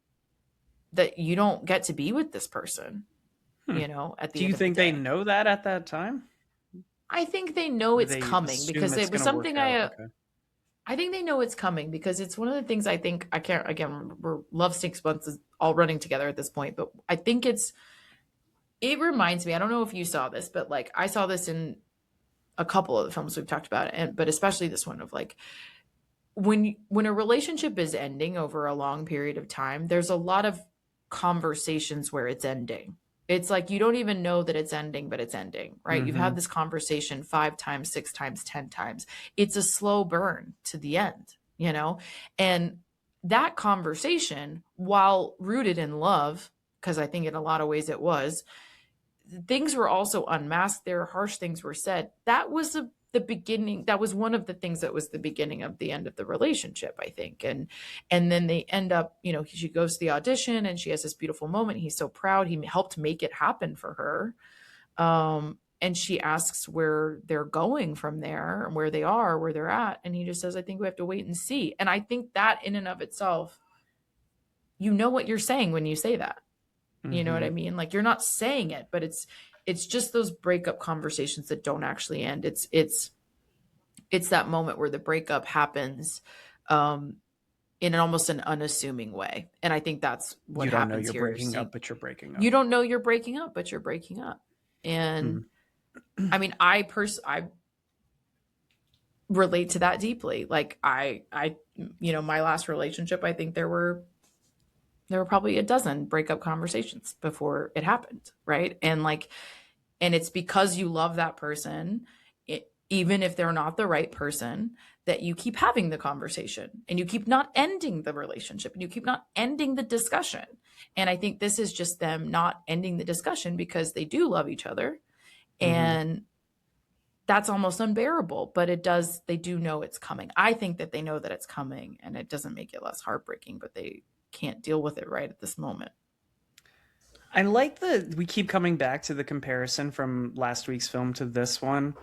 that you don't get to be with this person, Hmm. at the Do end you of the think they day. know that at that time? I think they know Do it's they coming assume because it's it was going to work something out? Okay. I think they know it's coming because it's one of the things I think I can't, again, we're love stinks months is all running together at this point, but I think it reminds me, I don't know if you saw this, but like I saw this in a couple of the films we've talked about, and but especially this one, of like when a relationship is ending over a long period of time, there's a lot of conversations where it's ending. It's like you don't even know that it's ending, but it's ending, right? You've Mm-hmm. had this conversation 5 times, 6 times, 10 times. It's a slow burn to the end. And that conversation, while rooted in love, because I think in a lot of ways it was, things were also unmasked. There, harsh things were said. That was the beginning. That was one of the things that was the beginning of the end of the relationship, I think. And then they end up, she goes to the audition and she has this beautiful moment. He's so proud. He helped make it happen for her. And she asks where they're going from there and where they are, where they're at. And he just says, I think we have to wait and see. And I think that in and of itself, you know what you're saying when you say that. You know what Mm-hmm. I mean? Like you're not saying it, but it's just those breakup conversations that don't actually end. It's that moment where the breakup happens, um, in almost an unassuming way. And I think that's what You don't know happens you're here. breaking up, but you're breaking up. You don't know you're breaking up, but you're breaking up. Hmm. And I mean, I relate to that deeply. Like my last relationship, I think there were probably a dozen breakup conversations before it happened, right? And it's because you love that person, even if they're not the right person, that you keep having the conversation and you keep not ending the relationship and you keep not ending the discussion. And I think this is just them not ending the discussion because they do love each other. Hmm. And that's almost unbearable, but they do know it's coming. I think that they know that it's coming, and it doesn't make it less heartbreaking, but they can't deal with it right at this moment. I like we keep coming back to the comparison from last week's film to this one.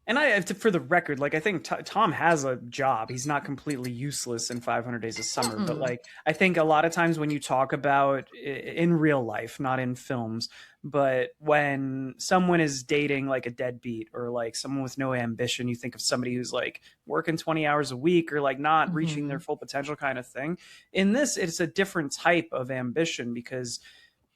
And for the record, like I think Tom has a job. He's not completely useless in 500 Days of Summer. But Mm-mm. like I think a lot of times when you talk about in real life, not in films, but when someone is dating like a deadbeat or like someone with no ambition, you think of somebody who's like working 20 hours a week or like not reaching their Mm-hmm. full potential kind of thing. In this, it's a different type of ambition because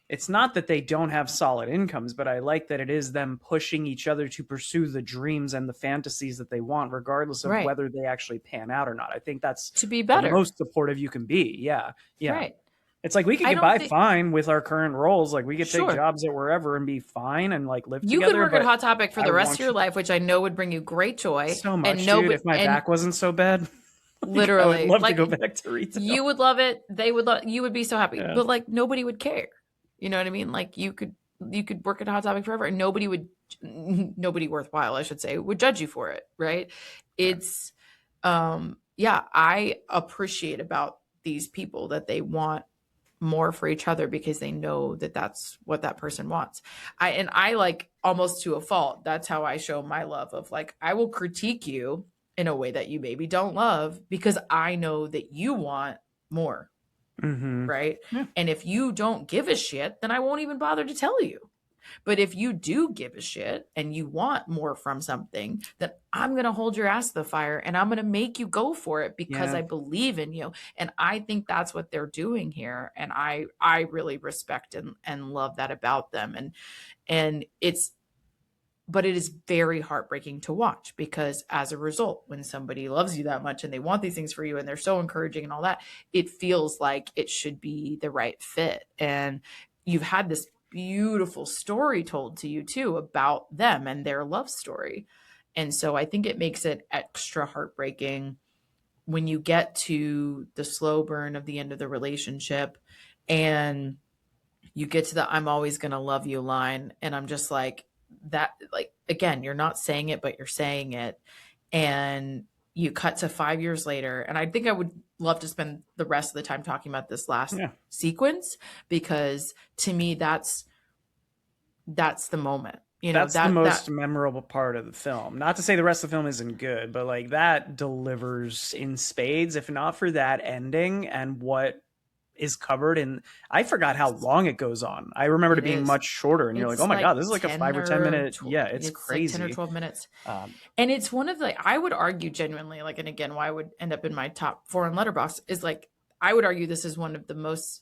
it's not that they don't have solid incomes, but I like that it is them pushing each other to pursue the dreams and the fantasies that they want, regardless of Right. whether they actually pan out or not. I think that's To be the better. most supportive you can be. Yeah. Yeah. Right. It's like we could I get don't by think, fine with our current roles. Like we could take sure. jobs at wherever and be fine and like live You could together. work at But Hot Topic for I the rest of want your you life, which I know would bring you great joy. so And much, dude. nobody, If my and back wasn't so bad, like I would literally, love to like go back to you retail. would love it. They would love, you would be so happy, Yeah. but like nobody would care. You know what I mean? Like you could work at Hot Topic forever and nobody worthwhile, I should say, would judge you for it. Right. Right. It's, yeah, I appreciate about these people that they want more for each other because they know that that's what that person wants. I like almost to a fault. That's how I show my love of like I will critique you in a way that you maybe don't love because I know that you want more, Mm-hmm. right? Yeah. And if you don't give a shit, then I won't even bother to tell you. But if you do give a shit and you want more from something, then I'm going to hold your ass to the fire and I'm going to make you go for it because Yeah. I believe in you. And I think that's what they're doing here. And I really respect and love that about them. And but it is very heartbreaking to watch because as a result, when somebody loves you that much and they want these things for you and they're so encouraging and all that, it feels like it should be the right fit. And you've had this beautiful story told to you too about them and their love story. And so I think it makes it extra heartbreaking when you get to the slow burn of the end of the relationship and you get to the I'm always going to love you line. And I'm just like, that, like, again, you're not saying it, but you're saying it. And you cut to 5 years later. And I think I would love to spend the rest of the time talking about this last Yeah. sequence because to me, that's the moment, That's the that most memorable part of the film. Not to say the rest of the film isn't good, but like that delivers in spades, if not for that ending and what is covered in. I forgot how long it goes on. I remember it it being is. much shorter, and you're like, oh It's my god, like this is like a 10 5 or 10 minute. or Yeah, it's it's like 10 or crazy. 12 minutes. Um, And it's one of the, I would argue genuinely, like, and again, why I would end up in my top four on Letterboxd is like, I would argue this is one of the most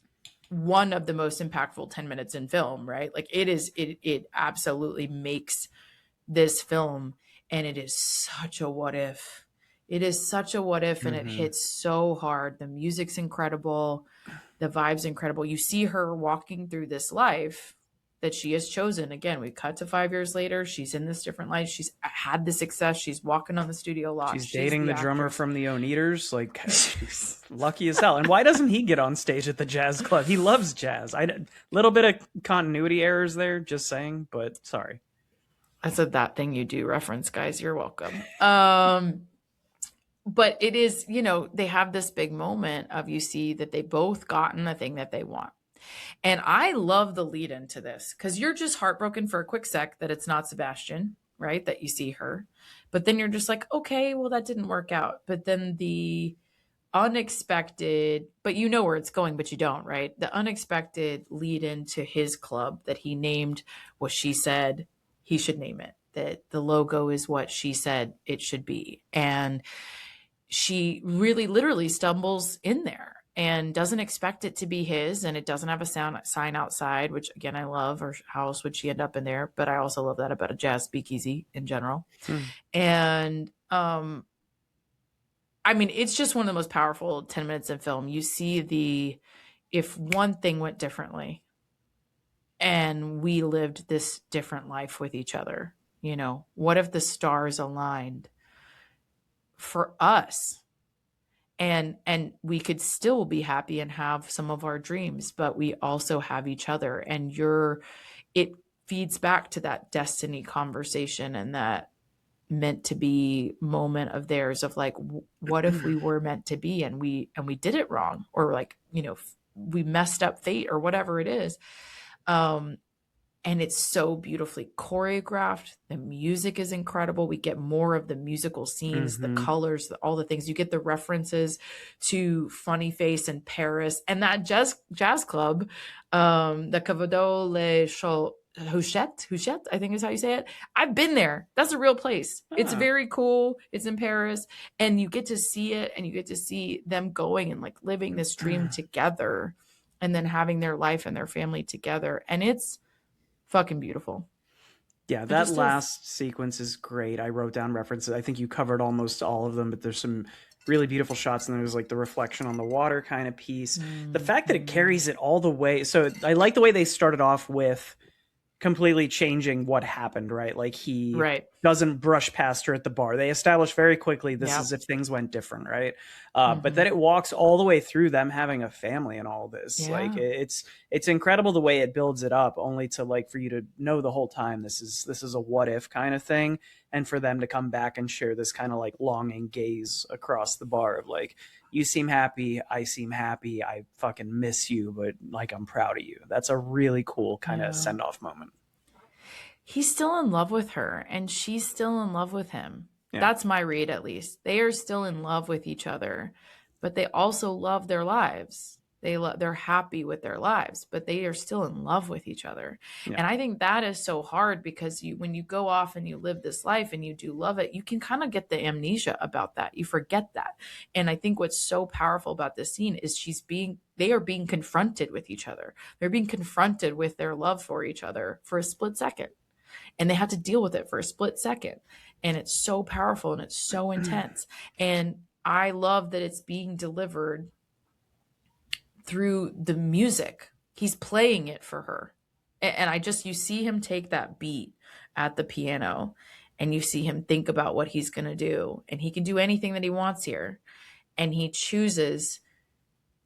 impactful 10 minutes in film, right? Like it absolutely makes this film. And it is such a what if. It is such a what if, and it mhm. hits so hard. The music's incredible. The vibe's incredible. You see her walking through this life that she has chosen. Again, we cut to 5 years later. She's in this different life. She's had the success. She's walking on the studio lot. She's She's dating the the drummer actress. from the Oneaters. Like, lucky as hell. And why doesn't he get on stage at the jazz club? He loves jazz. Little bit of continuity errors there, just saying, but sorry. I said that thing you do reference, guys. You're welcome. But it is, they have this big moment of you see that they both gotten the thing that they want. And I love the lead into this because you're just heartbroken for a quick sec that it's not Sebastian, right? That you see her. But then you're just like, okay, well, that didn't work out. But then the unexpected, but you know where it's going, but you don't, right? The unexpected lead into his club that he named what she said he should name it, that the logo is what she said it should be. And she really literally stumbles in there and doesn't expect it to be his, and it doesn't have a sign outside, which again I love, or how else would she end up in there? But I also love that about a jazz speakeasy in general. Hmm. And I mean, it's just one of the most powerful 10 minutes in film. You see if one thing went differently and we lived this different life with each other, what if the stars aligned for us, and we could still be happy and have some of our dreams, but we also have each other, and it feeds back to that destiny conversation and that meant to be moment of theirs, of like, what if we were meant to be and we did it wrong, or like, we messed up fate or whatever it is. And it's so beautifully choreographed. The music is incredible. We get more of the musical scenes, the colors, all the things. You get the references to Funny Face and Paris and that jazz club, the Cavado Le Huchette, I think is how you say it. I've been there. That's a real place. It's very cool. It's in Paris, and you get to see it, and you get to see them going and like living this dream together, and then having their life and their family together. And it's fucking beautiful. Yeah, that last sequence is great. I wrote down references. I think you covered almost all of them, but there's some really beautiful shots, and there's like the reflection on the water kind of piece. The fact that it carries it all the way. So I like the way they started off with completely changing what happened, right? Like he doesn't brush past her at the bar. They establish very quickly this is if things went different, right? But then it walks all the way through them having a family and all this. Like it's incredible the way it builds it up, only to like for you to know the whole time this is a what if kind of thing, and for them to come back and share this kind of like longing gaze across the bar of like, you seem happy, I seem happy, I fucking miss you, but like I'm proud of you. That's a really cool kind of send-off moment. He's still in love with her, and she's still in love with him. Yeah. That's my read, at least. They are still in love with each other, but they also love their lives. They're happy with their lives, but they are still in love with each other. Yeah. And I think that is so hard, because when you go off and you live this life and you do love it, you can kind of get the amnesia about that. You forget that. And I think what's so powerful about this scene is they are being confronted with each other. They're being confronted with their love for each other for a split second. And they have to deal with it for a split second. And it's so powerful and it's so intense. And I love that it's being delivered through the music. He's playing it for her. And you see him take that beat at the piano, and you see him think about what he's going to do. And he can do anything that he wants here. And he chooses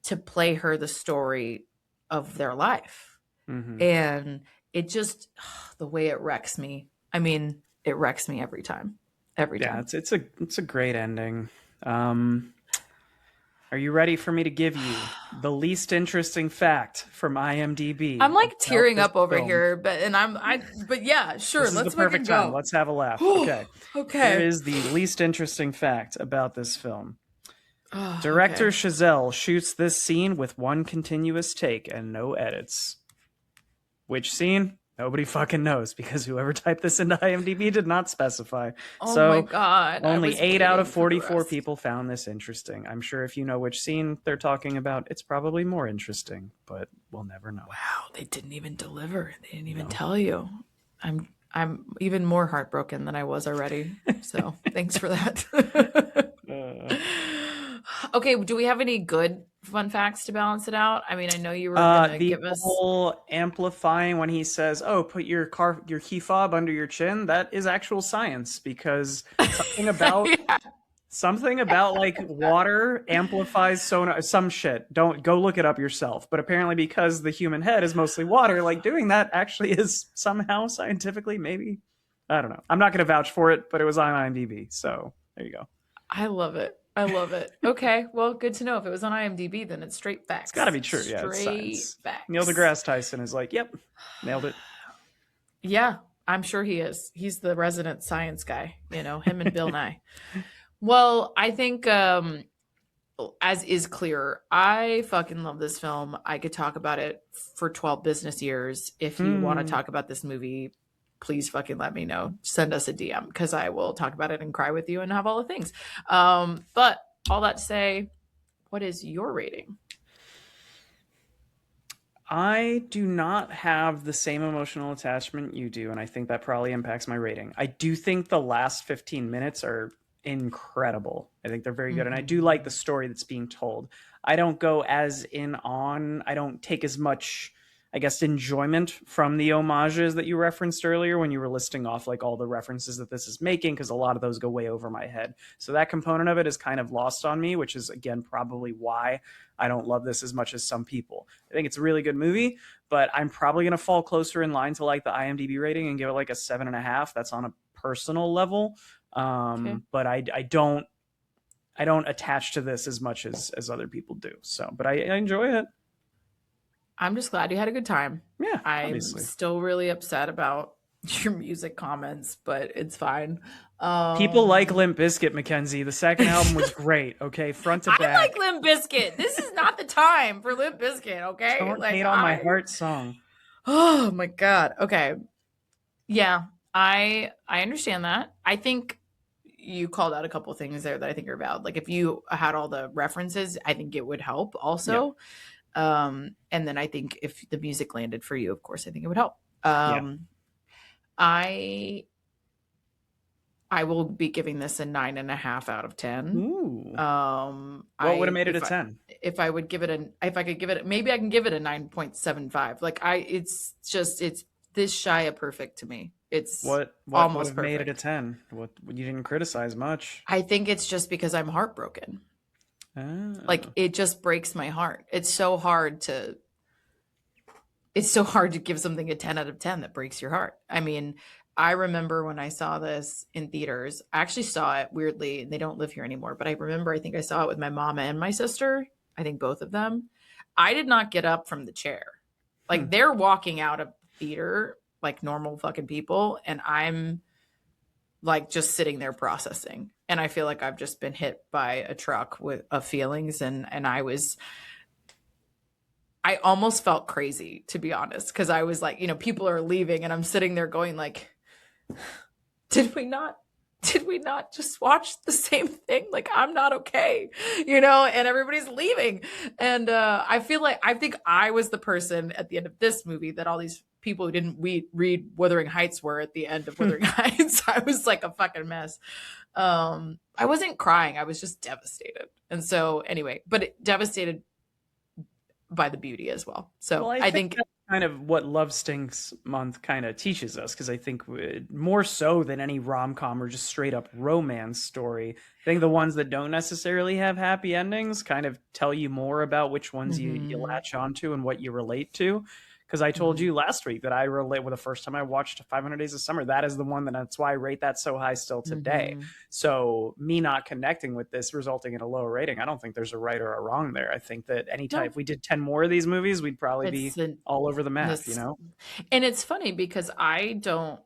to play her the story of their life. And it just, the way it wrecks me. I mean, it wrecks me every time. Every time. Yeah, it's a great ending. Are you ready for me to give you the least interesting fact from IMDb? I'm like tearing up over here, but yeah, sure. This is the perfect time. Let's have a laugh. Okay. Okay. Here is the least interesting fact about this film. Director Chazelle shoots this scene with one continuous take and no edits. Which scene? Nobody fucking knows, because whoever typed this into IMDb did not specify. Oh my God. Only 8 out of 44 people found this interesting. I'm sure if you know which scene they're talking about, it's probably more interesting, but we'll never know. Wow, they didn't even deliver. They didn't even tell you. I'm even more heartbroken than I was already. So thanks for that. Okay, do we have any good fun facts to balance it out? I mean, I know you were going to give us... The whole amplifying when he says, oh, put your key fob under your chin, that is actual science, because something about... Something about like water amplifies sonar, some shit. Don't go look it up yourself. But apparently, because the human head is mostly water, like doing that actually is somehow scientifically, maybe. I don't know. I'm not going to vouch for it, but it was on IMDb. So there you go. I love it. I love it. Okay. Well, good to know. If it was on IMDb, then it's straight facts. It's got to be true. Yeah. Straight facts. Neil deGrasse Tyson is like, yep, nailed it. Yeah, I'm sure he is. He's the resident science guy, him and Bill Nye. Well, I think, as is clear, I fucking love this film. I could talk about it for 12 business years. If you want to talk about this movie, please fucking let me know. Send us a DM, because I will talk about it and cry with you and have all the things. But all that to say, what is your rating? I do not have the same emotional attachment you do, and I think that probably impacts my rating. I do think the last 15 minutes are incredible. I think they're very good, and I do like the Mm-hmm. story that's being told. I don't go as in on, I don't take as much, I guess, enjoyment from the homages that you referenced earlier when you were listing off like all the references that this is making, because a lot of those go way over my head. So that component of it is kind of lost on me, which is, again, probably why I don't love this as much as some people. I think it's a really good movie, but I'm probably going to fall closer in line to like the IMDb rating and give it like a 7.5. That's on a personal level. Okay. But I don't attach to this as much as other people do. So, but I enjoy it. I'm just glad you had a good time. Yeah, I'm obviously. still really upset about your music comments, but it's fine. People like Um, Limp Bizkit, Mackenzie. The second album was I great. Okay, front to like back. Limp Bizkit. This is not the time for Limp Bizkit, okay? Don't Like hate on my heart song. oh my god. Okay. Yeah, I understand that. I think you called out a couple of things there that I think are valid. Like if you had all the references, I think it would help Yeah, also. And then I think if the music landed for you, of course, I think it would help. yeah. I I will be giving this a 9.5 out of 10. Ooh, what would have I made it a 10? if I would give it an if I could give it maybe I can give it a 9.75. Like it's just it's this shy of perfect to me. It's What would almost have made it a perfect. 10? What you didn't criticize much. I think it's just because I'm heartbroken. Like Ah. it just breaks my heart. It's so hard to give something a 10 out of 10 that breaks your heart. I mean, I remember when I saw this in theaters. I actually saw it weirdly, and they don't live here anymore, but I remember I think I saw it with my mom and my sister. I think both of them. I did not get up from the chair. Hmm. Like they're walking out of theater like normal fucking people, and I'm like just sitting there processing. And I feel like I've just been hit by a truck with of feelings, and I almost felt crazy, to be honest, because I was like, people are leaving and I'm sitting there going like, did we not did we not just watch the same thing? Like I'm not okay, and everybody's leaving. And I think I was the person at the end of this movie that all these people who didn't read Wuthering Heights were at the end of Wuthering Heights. I was like a fucking mess. I wasn't crying, I was just devastated. And so anyway, but devastated by the beauty as well. Well, So I I think think that's kind of what Love Stinks month kind of teaches us, because I think more so than any rom-com or just straight up romance story, I think the ones that don't necessarily have happy endings kind of tell you more about which ones you mm-hmm, latch onto and what you relate to. Because I told mm-hmm, you last week that I relate with the first time I watched 500 Days of Summer. That is the one that's why I rate that so high still today. mm-hmm. So me not connecting with this resulting in a lower rating, I don't think there's a right or a wrong there. I think that anytime No, if we did 10 more of these movies, we'd probably be it's the all over the map, you this, know? and it's funny because I don't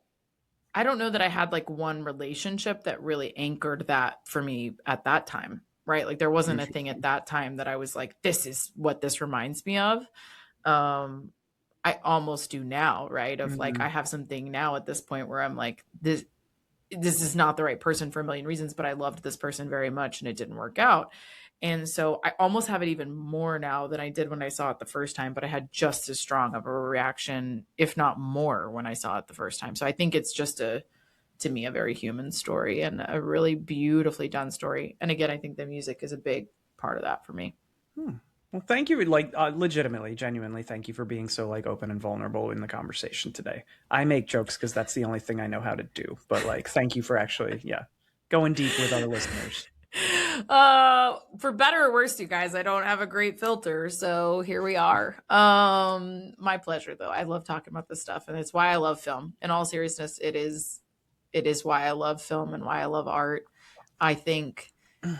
know that I had like one relationship that really anchored that for me at that time, right? Like there wasn't a thing at Interesting. that time that I was like, this is what this reminds me of. Um, I almost do now, right? Of like Mm-hmm. I have something now at this point where I'm like, this is not the right person for a million reasons, but I loved this person very much and it didn't work out. And so I almost have it even more now than I did when I saw it the first time, but I had just as strong of a reaction, if not more, when I saw it the first time. So I think it's just to me, a very human story and a really beautifully done story. And again, I think the music is a big part of that for me. Hmm. Well, thank you. Like, legitimately, genuinely, thank you for being so like open and vulnerable in the conversation today. I make jokes because that's the only thing I know how to do. But like, thank you for actually, yeah, going deep with our listeners. For better or worse, you guys, I don't have a great filter, so here we are. My pleasure though. I love talking about this stuff, and it's why I love film. In all seriousness, it is why I love film and why I love art. I think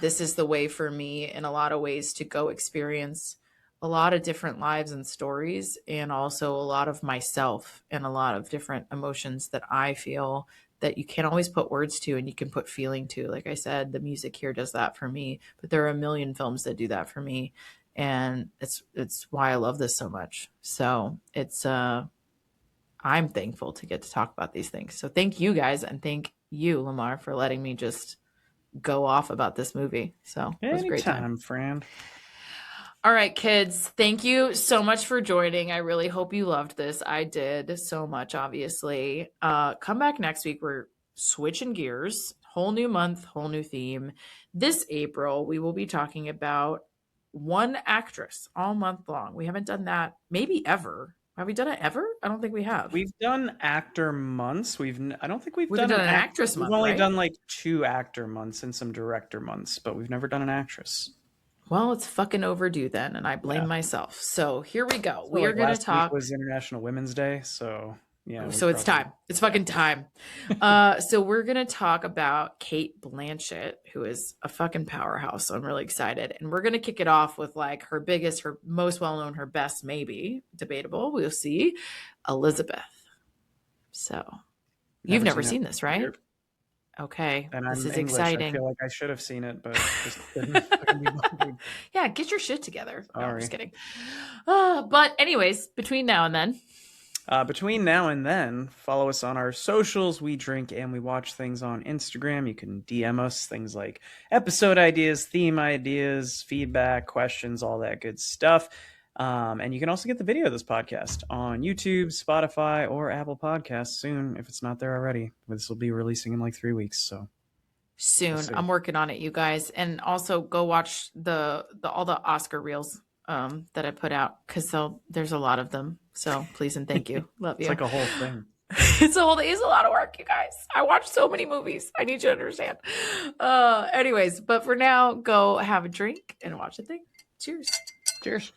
this is the way for me in a lot of ways to go experience a lot of different lives and stories, and also a lot of myself and a lot of different emotions that I feel that you can't always put words to and you can put feeling to. Like I said, the music here does that for me, but there are a million films that do that for me. And it's why I love this so much. So it's I'm thankful to get to talk about these things. So thank you guys, and thank you, Lamar, for letting me just go off about this movie. So it was a great time. Anytime, friend. All right, kids, thank you so much for joining. I really hope you loved this. I did so much, obviously. Come back next week. We're switching gears. Whole new month, whole new theme. This April, we will be talking about one actress all month long. We haven't done that maybe ever. Have we done it ever? I don't think we have. We've done actor months. I don't think we've We've done done an an act. actress We've month, only right? done like 2 actor months and some director months, but we've never done an actress. Well, it's fucking overdue then, and I blame Yeah. myself. So here we go. So We are like going to last week talk. was International Women's Day, so yeah, we So it's probably time. It's yeah. fucking time. So we're gonna talk about Kate Blanchett, who is a fucking powerhouse. So I'm really excited, and we're gonna kick it off with like her biggest, her most well known, her best, maybe debatable. We'll see. Elizabeth. So you've Never never seen it. seen this, right? Weird. Okay, And this I'm is English. I exciting. feel like I should have seen it, but just couldn't fucking be bothered. Yeah, get your shit together. No, I'm just Sorry. kidding. But anyways, between now and then. Between now and then, follow us on our socials. We drink and we watch things on Instagram. You can DM us things like episode ideas, theme ideas, feedback, questions, all that good stuff. And you can also get the video of this podcast on YouTube, Spotify, or Apple Podcasts soon if it's not there already. This will be releasing in like 3 weeks, so we'll Soon. see. I'm working on it, you guys. And also go watch the all the Oscar reels that I put out because there's a lot of them. So please and thank you. Love It's you. like a whole thing. It's a lot of work, you guys. I watch so many movies. I need you to understand. Anyways, but for now, go have a drink and watch a thing. Cheers. Cheers.